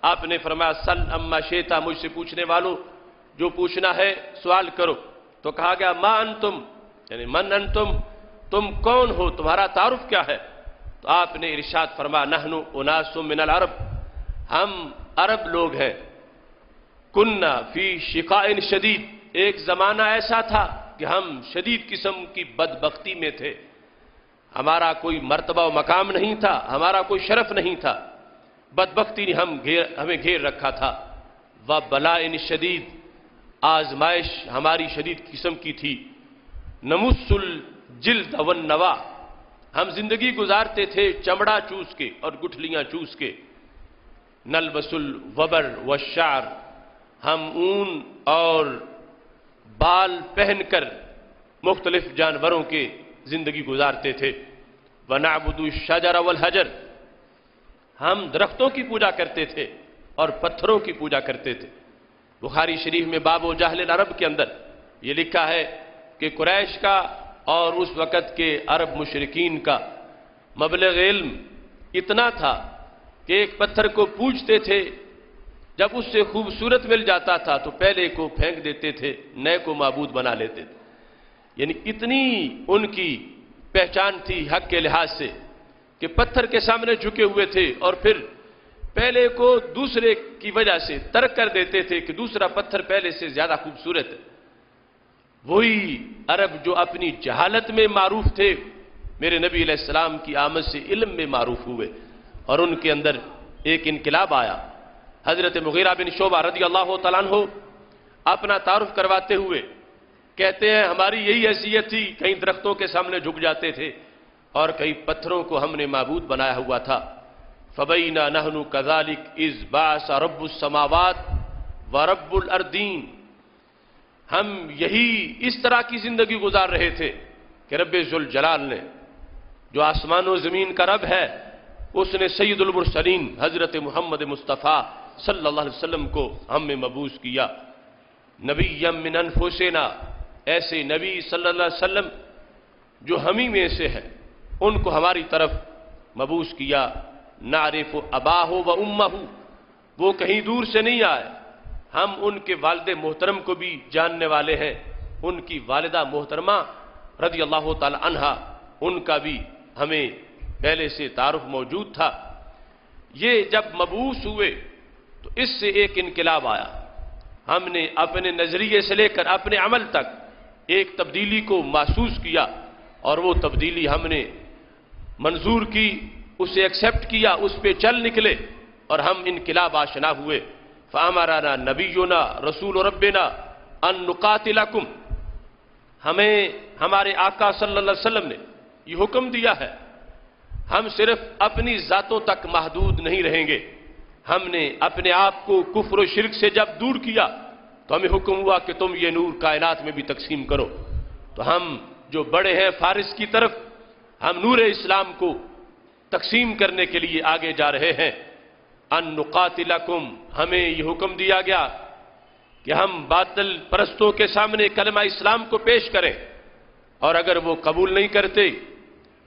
آپ نے فرمایا سل اما شیتا، مجھ سے پوچھنے والوں جو پوچھنا ہے سوال کرو۔ تو کہا گیا ما انتم، یعنی من انتم، تم کون ہو، تمہارا تعارف کیا ہے؟ تو آپ نے ارشاد فرمایا نحن اناس من العرب، ہم عرب لوگ ہیں، کننا فی شقائن شدید، ایک زمانہ ایسا تھا کہ ہم شدید قسم کی بدبختی میں تھے، ہمارا کوئی مرتبہ و مقام نہیں تھا، ہمارا کوئی شرف نہیں تھا، بدبختی نے ہمیں گھیر رکھا تھا، وبلائن شدید، آزمائش ہماری شدید قسم کی تھی، نمس الجلد والنوا، ہم زندگی گزارتے تھے چمڑا چوس کے اور گٹھلیاں چوس کے، نلبس الوبر والشعر، ہم اون اور بال پہن کر مختلف جانوروں کے زندگی گزارتے تھے، وَنَعْبُدُ الشَّجَرَ وَالْحَجَرَ، ہم درختوں کی پوجا کرتے تھے اور پتھروں کی پوجا کرتے تھے۔ بخاری شریف میں باب جہل العرب کے اندر یہ لکھا ہے کہ قریش کا اور اس وقت کے عرب مشرکین کا مبلغ علم اتنا تھا کہ ایک پتھر کو پوجتے تھے، جب اس سے خوبصورت مل جاتا تھا تو پہلے کو پھینک دیتے تھے، نئے کو معبود بنا لیتے تھے۔ یعنی اتنی ان کی پہچان تھی حق کے لحاظ سے کہ پتھر کے سامنے جھکے ہوئے تھے اور پھر پہلے کو دوسرے کی وجہ سے ترک کر دیتے تھے کہ دوسرا پتھر پہلے سے زیادہ خوبصورت ہے۔ وہی عرب جو اپنی جہالت میں معروف تھے، میرے نبی علیہ السلام کی آمد سے علم میں معروف ہوئے اور ان کے اندر ایک انقلاب آیا۔ حضرت مغیرہ بن شعبہ رضی اللہ تعالیٰ عنہ اپنا تعارف کرواتے ہوئے کہتے ہیں ہماری یہی حیثیت تھی، کہیں درختوں کے سامنے جھک جاتے تھے اور کئی پتھروں کو ہم نے معبود بنایا ہوا تھا۔ فَبَيْنَا نَحْنُ كَذَلِكَ إِذْ بَعَثَ رَبُّ السَّمَاوَاتِ وَرَبُّ الْأَرْضِينَ، ہم یہی اس طرح کی زندگی گزار رہے تھے کہ رب ذوالجلال نے، جو آسمان و زمین کا رب ہے، اس نے سید المرسلین حضرت محمد مصطفیٰ صلی اللہ علیہ وسلم کو ہم میں مبعوث کیا، نبی من انفسنا، ایسے نبی صلی اللہ علیہ وسلم جو ہمیں میں سے ہے، ان کو ہماری طرف مبعوث کیا۔ نعرف اباہ و امہ، وہ کہیں دور سے نہیں آئے، ہم ان کے والد محترم کو بھی جاننے والے ہیں، ان کی والدہ محترمہ رضی اللہ تعالی عنہا، ان کا بھی ہمیں پہلے سے تعارف موجود تھا۔ یہ جب مبعوث ہوئے تو اس سے ایک انقلاب آیا، ہم نے اپنے نظریے سے لے کر اپنے عمل تک ایک تبدیلی کو محسوس کیا اور وہ تبدیلی ہم نے منظور کی، اسے ایکسیپٹ کیا، اس پہ چل نکلے اور ہم انقلاب آشنا ہوئے۔ فَأَمَرَنَا نَبِيُّنَا رَسُولُ رَبِّنَا أَن نُقَاتِلَكُمْ، ہمیں ہمارے آقا صلی اللہ علیہ وسلم نے یہ حکم دیا ہے، ہم صرف اپنی ذاتوں تک محدود نہیں رہیں گے، ہم نے اپنے آپ کو کفر و شرک سے جب دور کیا تو ہمیں حکم ہوا کہ تم یہ نور کائنات میں بھی تقسیم کرو۔ تو ہم جو بڑے ہیں فارس کی طرف، ہم نور اسلام کو تقسیم کرنے کے لیے آگے جا رہے ہیں۔ ان نقاتلکم، ہمیں یہ حکم دیا گیا کہ ہم باطل پرستوں کے سامنے کلمہ اسلام کو پیش کریں اور اگر وہ قبول نہیں کرتے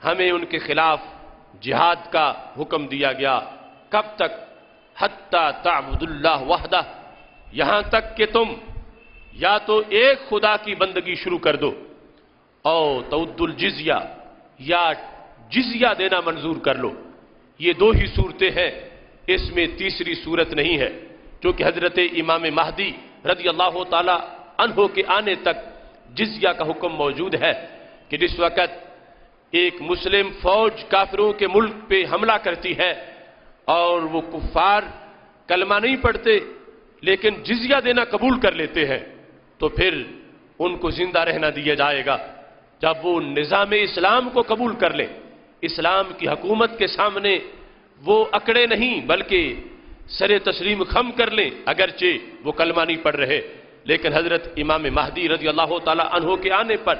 ہمیں ان کے خلاف جہاد کا حکم دیا گیا۔ کب تک؟ حتی تعبد اللہ وحدہ، یہاں تک کہ تم یا تو ایک خدا کی بندگی شروع کر دو، او تؤد الجزیہ، یا جزیہ دینا منظور کر لو۔ یہ دو ہی صورتیں ہیں، اس میں تیسری صورت نہیں ہے، چونکہ حضرت امام مہدی رضی اللہ تعالی عنہ کے آنے تک جزیہ کا حکم موجود ہے کہ جس وقت ایک مسلم فوج کافروں کے ملک پہ حملہ کرتی ہے اور وہ کفار کلمہ نہیں پڑھتے لیکن جزیہ دینا قبول کر لیتے ہیں تو پھر ان کو زندہ رہنا دیا جائے گا۔ جب وہ نظام اسلام کو قبول کر لیں، اسلام کی حکومت کے سامنے وہ اکڑے نہیں بلکہ سر تسلیم خم کر لیں، اگرچہ وہ کلمہ نہیں پڑھ رہے، لیکن حضرت امام مہدی رضی اللہ تعالی عنہ کے آنے پر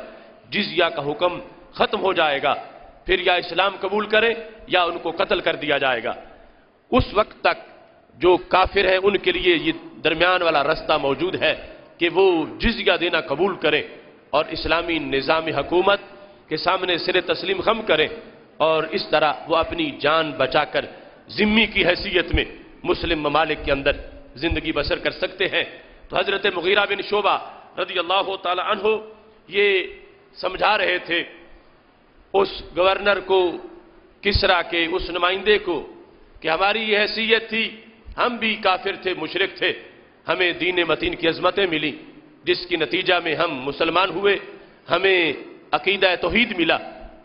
جزیہ کا حکم ختم ہو جائے گا، پھر یا اسلام قبول کریں یا ان کو قتل کر دیا جائے گا۔ اس وقت تک جو کافر ہیں ان کے لیے یہ درمیان والا رستہ موجود ہے کہ وہ جزیہ دینا قبول کریں اور اسلامی نظام حکومت کے سامنے سر تسلیم خم کریں اور اس طرح وہ اپنی جان بچا کر ذمہ کی حیثیت میں مسلم ممالک کے اندر زندگی بسر کر سکتے ہیں۔ تو حضرت مغیرہ بن شعبہ رضی اللہ تعالی عنہ یہ سمجھا رہے تھے اس گورنر کو، کسرا کے اس نمائندے کو کہ ہماری یہ حیثیت تھی، ہم بھی کافر تھے، مشرک تھے، ہمیں دین متین کی عظمتیں ملی، جس کی نتیجہ میں ہم مسلمان ہوئے، ہمیں عقیدہ توحید ملا۔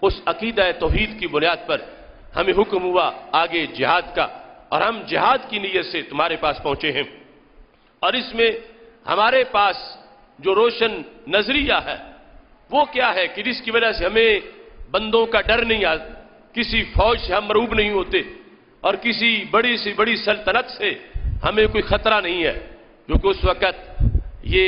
اس عقیدہ توحید کی بنیاد پر ہمیں حکم ہوا آگے جہاد کا، اور ہم جہاد کی نیت سے تمہارے پاس پہنچے ہیں۔ اور اس میں ہمارے پاس جو روشن نظریہ ہے وہ کیا ہے کہ جس کی وجہ سے ہمیں بندوں کا ڈر نہیں آتا، کسی فوج سے ہم مرعوب نہیں ہوتے، اور کسی بڑی سے بڑی سلطنت سے ہمیں کوئی خطرہ نہیں ہے، کیونکہ اس وقت یہ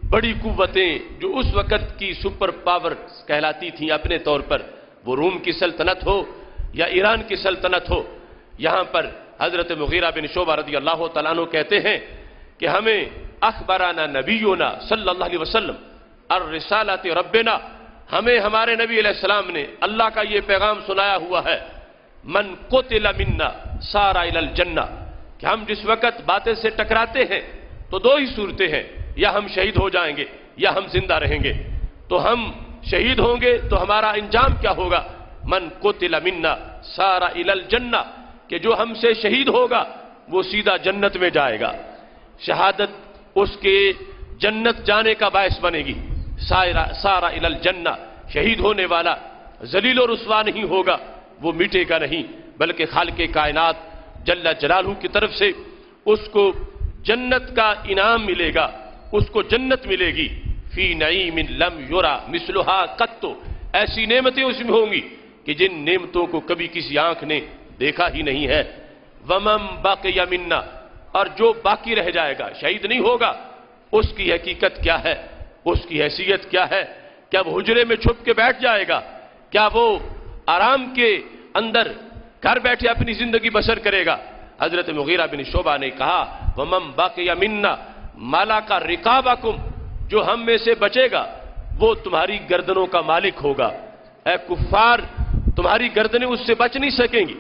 بڑی قوتیں جو اس وقت کی سپر پاور کہلاتی تھیں اپنے طور پر، وہ روم کی سلطنت ہو یا ایران کی سلطنت ہو، یہاں پر حضرت مغیرہ بن شعبہ رضی اللہ تعالیٰ عنہ کہتے ہیں کہ ہمیں اخبرنا نبینا صلی اللہ علیہ وسلم الرسالۃ ربنا، ہمیں ہمارے نبی علیہ السلام نے اللہ کا یہ پیغام سنایا ہوا ہے، من قتل منا سار الی الجنہ، کہ ہم جس وقت باطل سے ٹکراتے ہیں تو دو ہی صورتیں ہیں، یا ہم شہید ہو جائیں گے یا ہم زندہ رہیں گے۔ تو ہم شہید ہوں گے تو ہمارا انجام کیا ہوگا؟ من قتل منا سار الی الجنہ، کہ جو ہم سے شہید ہوگا وہ سیدھا جنت میں جائے گا، شہادت اس کے جنت جانے کا باعث بنے گی۔ سارا الی الجنہ، شہید ہونے والا ذلیل و رسوا نہیں ہوگا، وہ مٹے گا نہیں، بلکہ خالق کائنات جل جلالہ کی طرف سے اس کو جنت کا انعام ملے گا، اس کو جنت ملے گی۔ فی نعیم لم یرا مثلھا قط، ایسی نعمتیں اس میں ہوں گی کہ جن نعمتوں کو کبھی کسی آنکھ نے دیکھا ہی نہیں ہے۔ ومن بقی منا، اور جو باقی رہ جائے گا، شہید نہیں ہوگا، اس کی حقیقت کیا ہے، اس کی حیثیت کیا ہے؟ کیا وہ حجرے میں چھپ کے بیٹھ جائے گا؟ کیا وہ آرام کے اندر گھر بیٹھے اپنی زندگی بسر کرے گا؟ حضرت مغیرہ بن شعبہ نے کہا ومن بقی منا مالک رقابکم، جو ہم میں سے بچے گا وہ تمہاری گردنوں کا مالک ہوگا۔ اے کفار، تمہاری گردنیں اس سے بچ نہیں سکیں گی۔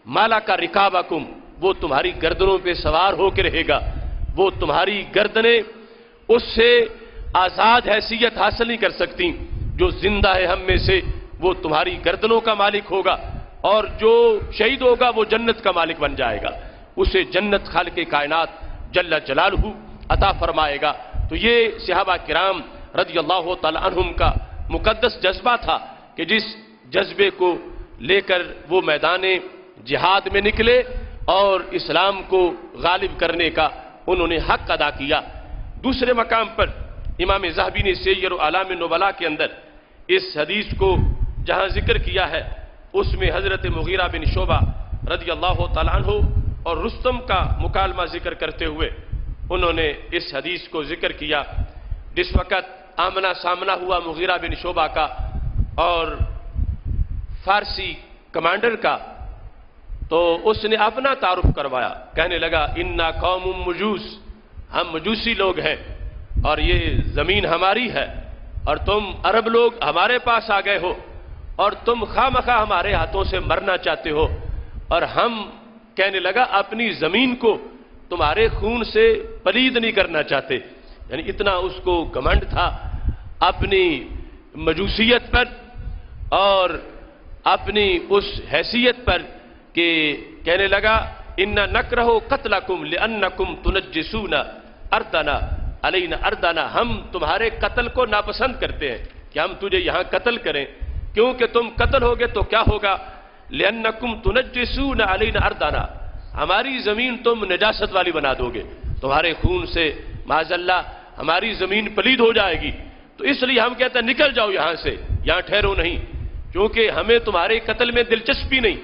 مالک رقابکم، وہ تمہاری گردنوں پہ سوار ہو کے رہے گا، وہ تمہاری گردنیں اس سے آزاد حیثیت حاصل نہیں کر سکتی۔ جو زندہ ہے ہم میں سے وہ تمہاری گردنوں کا مالک ہوگا، اور جو شہید ہوگا وہ جنت کا مالک بن جائے گا، اسے جنت خالق کائنات جل جلالہ عطا فرمائے گا۔ تو یہ صحابہ کرام رضی اللہ تعالی عنہم کا مقدس جذبہ تھا کہ جس جذبے کو لے کر وہ میدان جہاد میں نکلے اور اسلام کو غالب کرنے کا انہوں نے حق ادا کیا۔ دوسرے مقام پر امام ذہبی نے سیر اعلام نبلاء کے اندر اس حدیث کو جہاں ذکر کیا ہے، اس میں حضرت مغیرہ بن شعبہ رضی اللہ تعالیٰ عنہ اور رستم کا مکالمہ ذکر کرتے ہوئے انہوں نے اس حدیث کو ذکر کیا۔ جس وقت آمنا سامنا ہوا مغیرہ بن شعبہ کا اور فارسی کمانڈر کا، تو اس نے اپنا تعارف کروایا، کہنے لگا انا قوم مجوس، ہم مجوسی لوگ ہیں اور یہ زمین ہماری ہے، اور تم عرب لوگ ہمارے پاس آ گئے ہو اور تم خواہ ہمارے ہاتھوں سے مرنا چاہتے ہو، اور ہم کہنے لگا اپنی زمین کو تمہارے خون سے پلید نہیں کرنا چاہتے۔ یعنی اتنا اس کو گھمنڈ تھا اپنی مجوسیت پر اور اپنی اس حیثیت پر کہ کہنے لگا اِنَّا نَكْرَهُ قَتْلَكُمْ لِأَنَّكُمْ تُنَجِّسُونَ أَرْضَنَا عَلَيْنَا أَرْضَنَا، ہم تمہارے قتل کو ناپسند کرتے ہیں کہ ہم تجھے یہاں قتل کریں، کیونکہ تم قتل ہوگے تو کیا ہوگا؟ لِأَنَّكُمْ تُنَجِّسُونَ عَلَيْنَا أَرْضَنَا، ہماری زمین تم نجاست والی بنا دو گے، تمہارے خون سے معاذ اللہ ہماری زمین پلید ہو جائے گی۔ تو اس لیے ہم کہتے ہیں نکل جاؤ یہاں سے، یہاں ٹھہرو نہیں، کیونکہ ہمیں تمہارے قتل میں دلچسپی نہیں،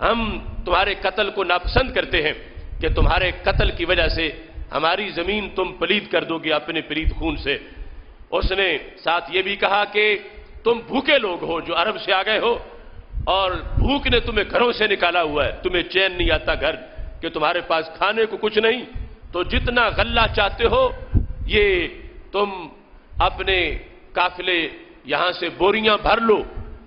ہم تمہارے قتل کو ناپسند کرتے ہیں کہ تمہارے قتل کی وجہ سے ہماری زمین تم پلید کر دو گے اپنے پلید خون سے۔ اس نے ساتھ یہ بھی کہا کہ تم بھوکے لوگ ہو جو عرب سے آ گئے ہو، اور بھوک نے تمہیں گھروں سے نکالا ہوا ہے، تمہیں چین نہیں آتا گھر کہ تمہارے پاس کھانے کو کچھ نہیں، تو جتنا غلہ چاہتے ہو یہ تم اپنے قافلے یہاں سے بوریاں بھر لو۔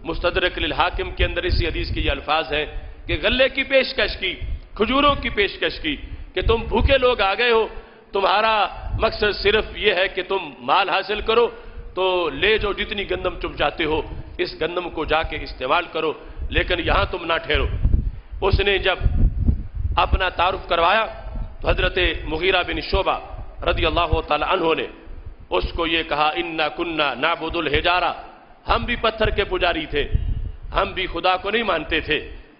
مستدرک للحاکم کے اندر اسی حدیث کے یہ الفاظ ہیں کہ غلے کی پیشکش کی، کھجوروں کی پیشکش کی کہ تم بھوکے لوگ آ گئے ہو، تمہارا مقصد صرف یہ ہے کہ تم مال حاصل کرو، تو لے جو جتنی گندم تم چاہتے ہو، اس گندم کو جا کے استعمال کرو، لیکن یہاں تم نہ ٹھہرو۔ اس نے جب اپنا تعارف کروایا تو حضرت مغیرہ بن شعبہ رضی اللہ تعالی عنہ نے اس کو یہ کہا انا کننا نعبد الحجارہ، ہم بھی پتھر کے پجاری تھے، ہم بھی خدا کو نہیں مانتے تھے۔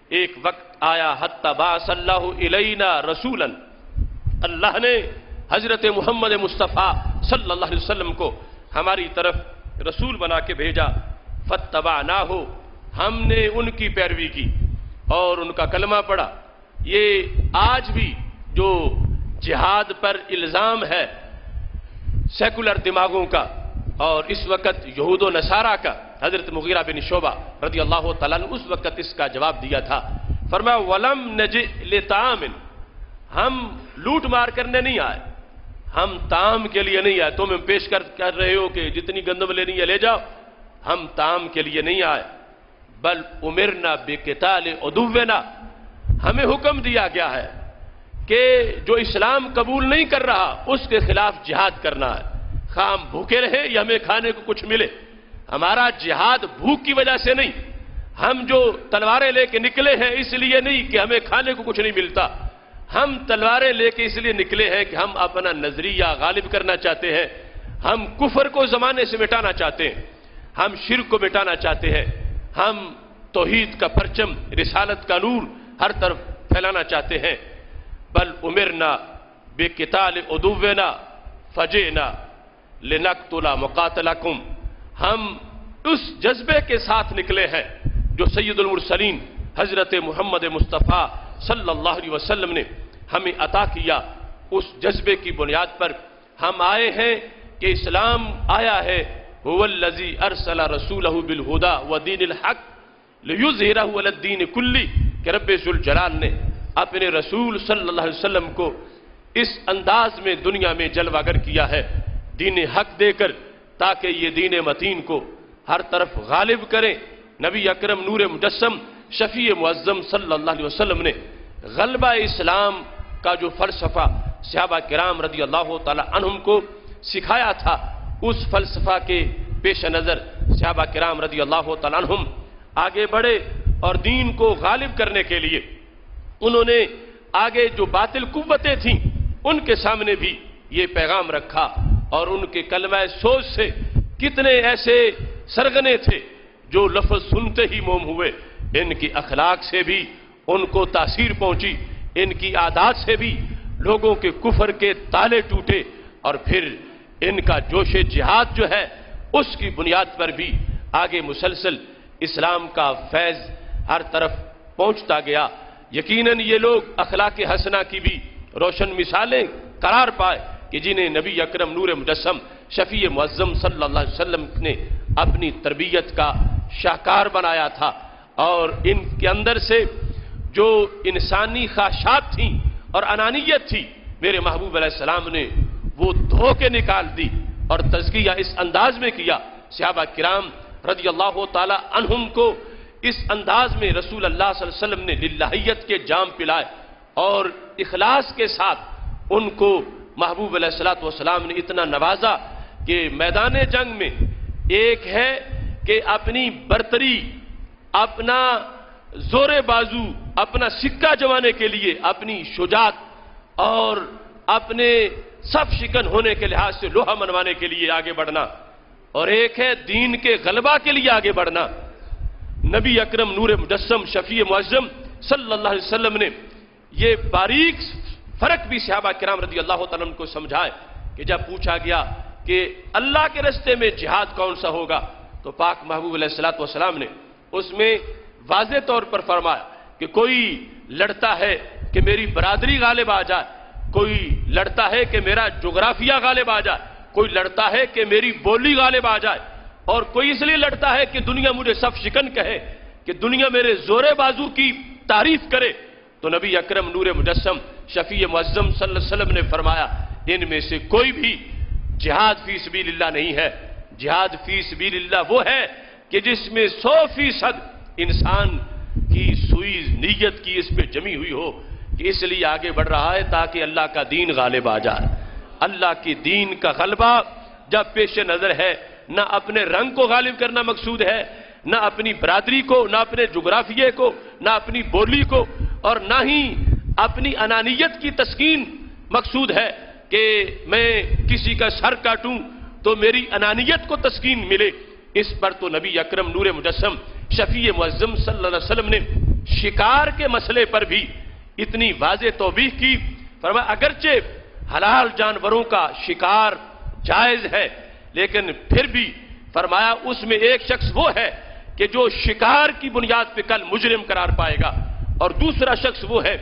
ایک وقت آیا حتی بعث اللہ الینا رسولا، اللہ نے حضرت محمد مصطفیٰ صلی اللہ علیہ وسلم کو ہماری طرف رسول بنا کے بھیجا، فاتبعناہ، ہم نے ان کی پیروی کی اور ان کا کلمہ پڑھا۔ یہ آج بھی جو جہاد پر الزام ہے سیکولر دماغوں کا، اور اس وقت یہود و نصارہ کا، حضرت مغیرہ بن شعبہ رضی اللہ تعالیٰ نے اس وقت اس کا جواب دیا تھا۔ فرمایا وَلَمْ نَجِئْ لِطَعَامٍ، ہم لوٹ مار کرنے نہیں آئے، ہم طعام کے لیے نہیں آئے۔ تم پیش کر رہے ہو کہ جتنی گندم لینی ہے لے جاؤ، ہم طعام کے لیے نہیں آئے۔ بل امرنا بقتال عدونا، ہمیں حکم دیا گیا ہے کہ جو اسلام قبول نہیں کر رہا اس کے خلاف جہاد کرنا ہے، خواہ ہم بھوکے رہے یا ہمیں کھانے کو کچھ ملے۔ ہمارا جہاد بھوک کی وجہ سے نہیں، ہم جو تلواریں لے کے نکلے ہیں اس لیے نہیں کہ ہمیں کھانے کو کچھ نہیں ملتا، ہم تلواریں لے کے اس لیے نکلے ہیں کہ ہم اپنا نظریہ غالب کرنا چاہتے ہیں، ہم کفر کو زمانے سے مٹانا چاہتے ہیں، ہم شرک کو مٹانا چاہتے ہیں، ہم توحید کا پرچم، رسالت کا نور ہر طرف پھیلانا چاہتے ہیں۔ بل امرنا بقتال عدونا فجئنا لنقتل مقاتلکم، ہم اس جذبے کے ساتھ نکلے ہیں جو سید المرسلین حضرت محمد مصطفیٰ صلی اللہ علیہ وسلم نے ہمیں عطا کیا، اس جذبے کی بنیاد پر ہم آئے ہیں کہ اسلام آیا ہے هو الذی ارسل رسولہ بالہدی ودین الحق لیظہرہ علی الدین کلہ، کہ رب ذوالجلال نے اپنے رسول صلی اللہ علیہ وسلم کو اس انداز میں دنیا میں جلوہ گر کیا ہے دین حق دے کر، تاکہ یہ دین متین کو ہر طرف غالب کریں۔ نبی اکرم نور مجسم شفیع معظم صلی اللہ علیہ وسلم نے غلبہ اسلام کا جو فلسفہ صحابہ کرام رضی اللہ تعالی عنہم کو سکھایا تھا، اس فلسفہ کے پیش نظر صحابہ کرام رضی اللہ تعالی عنہم آگے بڑھے اور دین کو غالب کرنے کے لیے انہوں نے آگے جو باطل قوتیں تھیں ان کے سامنے بھی یہ پیغام رکھا، اور ان کے کلمہ سوز سے کتنے ایسے سرغنے تھے جو لفظ سنتے ہی موم ہوئے، ان کی اخلاق سے بھی ان کو تاثیر پہنچی، ان کی عادات سے بھی لوگوں کے کفر کے تالے ٹوٹے، اور پھر ان کا جوش جہاد جو ہے اس کی بنیاد پر بھی آگے مسلسل اسلام کا فیض ہر طرف پہنچتا گیا۔ یقیناً یہ لوگ اخلاق حسنہ کی بھی روشن مثالیں قرار پائے کہ جنہیں نبی اکرم نور مجسم شفیع معظم صلی اللہ علیہ وسلم نے اپنی تربیت کا شاہکار بنایا تھا، اور ان کے اندر سے جو انسانی خواہشات تھیں اور انانیت تھی میرے محبوب علیہ السلام نے وہ دھو کے نکال دی، اور تزکیہ اس انداز میں کیا۔ صحابہ کرام رضی اللہ تعالی عنہم کو اس انداز میں رسول اللہ صلی اللہ علیہ وسلم نے للہیت کے جام پلائے، اور اخلاص کے ساتھ ان کو محبوب علیہ السلام نے اتنا نوازا کہ میدان جنگ میں ایک ہے کہ اپنی برتری، اپنا زور بازو، اپنا سکہ جمانے کے لیے، اپنی شجاعت اور اپنے سب شکن ہونے کے لحاظ سے لوہا منوانے کے لیے آگے بڑھنا، اور ایک ہے دین کے غلبہ کے لیے آگے بڑھنا۔ نبی اکرم نور مجسم شفیع معظم صلی اللہ علیہ وسلم نے یہ باریک فرق بھی صحابہ کرام رضی اللہ تعالیٰ عنہ کو سمجھائے کہ جب پوچھا گیا کہ اللہ کے راستے میں جہاد کون سا ہوگا، تو پاک محبوب علیہ السلام نے اس میں واضح طور پر فرمایا کہ کوئی لڑتا ہے کہ میری برادری غالب آ جائے، کوئی لڑتا ہے کہ میرا جغرافیہ غالب آ جائے، کوئی لڑتا ہے کہ میری بولی غالب آ جائے، اور کوئی اس لیے لڑتا ہے کہ دنیا مجھے سب شکن کہے، کہ دنیا میرے زور بازو کی تعریف کرے۔ تو نبی اکرم نور مجسم شفیع معظم صلی اللہ علیہ وسلم نے فرمایا ان میں سے کوئی بھی جہاد فی سبیل اللہ نہیں ہے۔ جہاد فی سبیل اللہ وہ ہے کہ جس میں 100% انسان کی سوئی نیت کی اس پہ جمی ہوئی ہو کہ اس لیے آگے بڑھ رہا ہے تاکہ اللہ کا دین غالب آ جائے۔ اللہ کی دین کا غلبہ جب پیش نظر ہے، نہ اپنے رنگ کو غالب کرنا مقصود ہے، نہ اپنی برادری کو، نہ اپنے جغرافیے کو، نہ اپنی بولی کو، اور نہ ہی اپنی انانیت کی تسکین مقصود ہے کہ میں کسی کا سر کاٹوں تو میری انانیت کو تسکین ملے، اس پر تو نبی اکرم نور مجسم شفیع معظم صلی اللہ علیہ وسلم نے شکار کے مسئلے پر بھی اتنی واضح توبیخ کی. فرمایا اگرچہ حلال جانوروں کا شکار جائز ہے، لیکن پھر بھی فرمایا اس میں ایک شخص وہ ہے کہ جو شکار کی بنیاد پہ کل مجرم قرار پائے گا، اور دوسرا شخص وہ ہے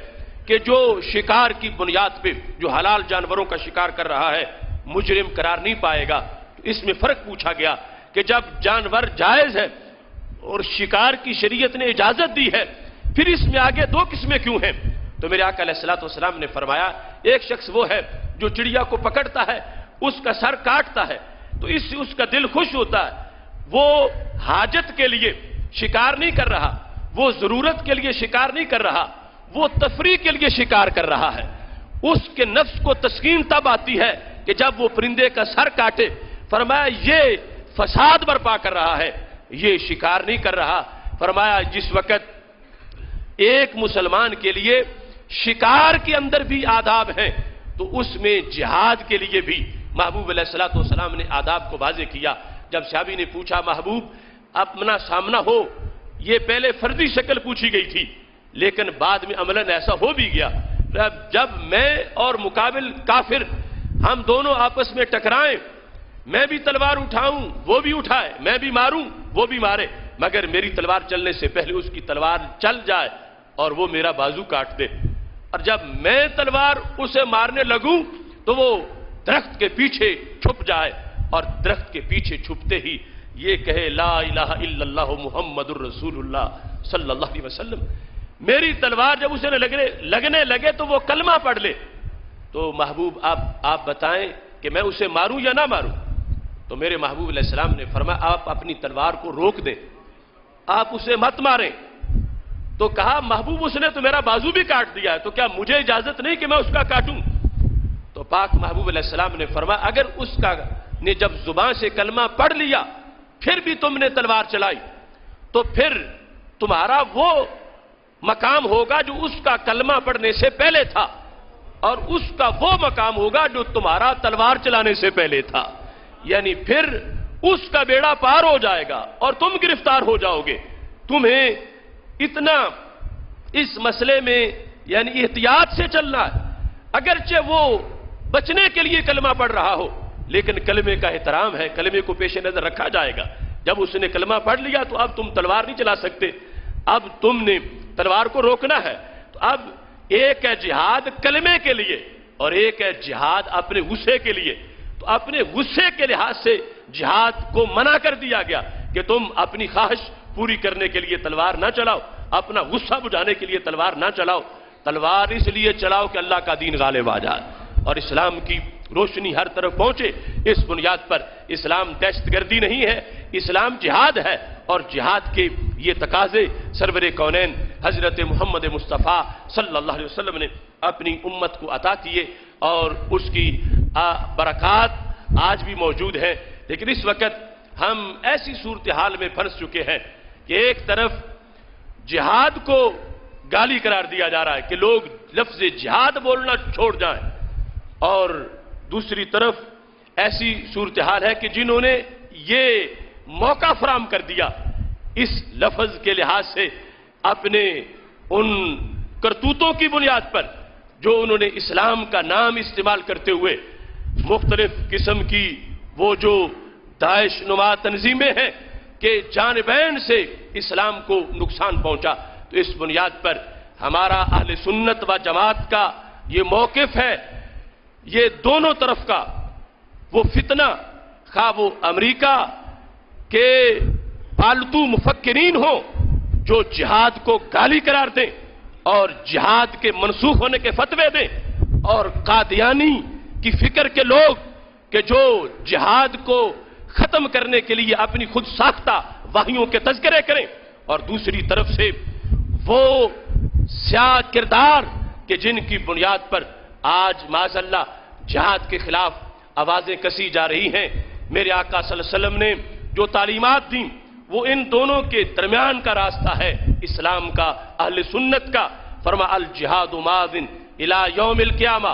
کہ جو شکار کی بنیاد پہ جو حلال جانوروں کا شکار کر رہا ہے مجرم قرار نہیں پائے گا. اس میں فرق پوچھا گیا کہ جب جانور جائز ہے اور شکار کی شریعت نے اجازت دی ہے، پھر اس میں آگے دو قسمیں کیوں ہیں؟ تو میرے آقا علیہ الصلوۃ والسلام نے فرمایا ایک شخص وہ ہے جو چڑیا کو پکڑتا ہے، اس کا سر کاٹتا ہے تو اس سے اس کا دل خوش ہوتا ہے، وہ حاجت کے لیے شکار نہیں کر رہا، وہ ضرورت کے لیے شکار نہیں کر رہا، وہ تفریح کے لیے شکار کر رہا ہے. اس کے نفس کو تسکین تب آتی ہے کہ جب وہ پرندے کا سر کاٹے. فرمایا یہ فساد برپا کر رہا ہے، یہ شکار نہیں کر رہا. فرمایا جس وقت ایک مسلمان کے لیے شکار کے اندر بھی آداب ہیں تو اس میں جہاد کے لیے بھی محبوب علیہ الصلوۃ والسلام نے آداب کو واضح کیا. جب صحابی نے پوچھا محبوب اپنا سامنا ہو، یہ پہلے فرضی شکل پوچھی گئی تھی لیکن بعد میں عملاً ایسا ہو بھی گیا. جب میں اور مقابل کافر ہم دونوں آپس میں ٹکرائیں، میں بھی تلوار اٹھاؤں وہ بھی اٹھائے، میں بھی ماروں وہ بھی مارے، مگر میری تلوار چلنے سے پہلے اس کی تلوار چل جائے اور وہ میرا بازو کاٹ دے، اور جب میں تلوار اسے مارنے لگوں تو وہ درخت کے پیچھے چھپ جائے، اور درخت کے پیچھے چھپتے ہی یہ کہے لا الہ الا اللہ محمد الرسول اللہ صلی اللہ علیہ وسلم. میری تلوار جب اسے لگنے لگے تو وہ کلمہ پڑھ لے. تو محبوب آپ بتائیں کہ میں اسے ماروں یا نہ ماروں؟ تو میرے محبوب علیہ السلام نے فرمایا آپ اپنی تلوار کو روک دیں، آپ اسے مت ماریں. تو کہا محبوب اس نے تو میرا بازو بھی کاٹ دیا ہے، تو کیا مجھے اجازت نہیں کہ میں اس کا کاٹوں؟ تو پاک محبوب علیہ السلام نے فرمایا اگر اس کا نے جب زبان سے کلمہ پڑھ لیا پھر بھی تم نے تلوار چلائی تو پھر تمہارا وہ مقام ہوگا جو اس کا کلمہ پڑھنے سے پہلے تھا، اور اس کا وہ مقام ہوگا جو تمہارا تلوار چلانے سے پہلے تھا. یعنی پھر اس کا بیڑا پار ہو جائے گا اور تم گرفتار ہو جاؤ گے. تمہیں اتنا اس مسئلے میں یعنی احتیاط سے چلنا ہے. اگرچہ وہ بچنے کے لیے کلمہ پڑھ رہا ہو لیکن کلمے کا احترام ہے، کلمے کو پیش نظر رکھا جائے گا. جب اس نے کلمہ پڑھ لیا تو اب تم تلوار نہیں چلا سکتے، اب تم نے تلوار کو روکنا ہے. تو اب ایک ہے جہاد کلمے کے لیے اور ایک ہے جہاد اپنے غصے کے لیے. تو اپنے غصے کے لحاظ سے جہاد کو منع کر دیا گیا کہ تم اپنی خواہش پوری کرنے کے لیے تلوار نہ چلاؤ، اپنا غصہ بجھانے کے لیے تلوار نہ چلاؤ. تلوار اس لیے چلاؤ کہ اللہ کا دین غالب آ جائے اور اسلام کی روشنی ہر طرف پہنچے. اس بنیاد پر اسلام دہشت گردی نہیں ہے، اسلام جہاد ہے، اور جہاد کے یہ تقاضے سرور کونین حضرت محمد مصطفیٰ صلی اللہ علیہ وسلم نے اپنی امت کو عطا کیے اور اس کی برکات آج بھی موجود ہیں. لیکن اس وقت ہم ایسی صورتحال میں پھنس چکے ہیں کہ ایک طرف جہاد کو گالی قرار دیا جا رہا ہے کہ لوگ لفظ جہاد بولنا چھوڑ جائیں، اور دوسری طرف ایسی صورتحال ہے کہ جنہوں نے یہ موقع فراہم کر دیا اس لفظ کے لحاظ سے اپنے ان کرتوتوں کی بنیاد پر جو انہوں نے اسلام کا نام استعمال کرتے ہوئے مختلف قسم کی وہ جو داعش نما تنظیمیں ہیں کہ جانبین سے اسلام کو نقصان پہنچا. تو اس بنیاد پر ہمارا اہل سنت و جماعت کا یہ موقف ہے، یہ دونوں طرف کا وہ فتنہ، خواہ وہ امریکہ کے پالتو مفکرین ہوں جو جہاد کو گالی قرار دیں اور جہاد کے منسوخ ہونے کے فتوے دیں، اور قادیانی کی فکر کے لوگ کہ جو جہاد کو ختم کرنے کے لیے اپنی خود ساختہ وحیوں کے تذکرے کریں، اور دوسری طرف سے وہ سیاہ کردار کہ جن کی بنیاد پر آج معاذ اللہ جہاد کے خلاف آوازیں کسی جا رہی ہیں. میرے آقا صلی اللہ علیہ وسلم نے جو تعلیمات دیں وہ ان دونوں کے درمیان کا راستہ ہے، اسلام کا، اہل سنت کا. فرما الجہاد ماضٍ الی یوم القیامہ،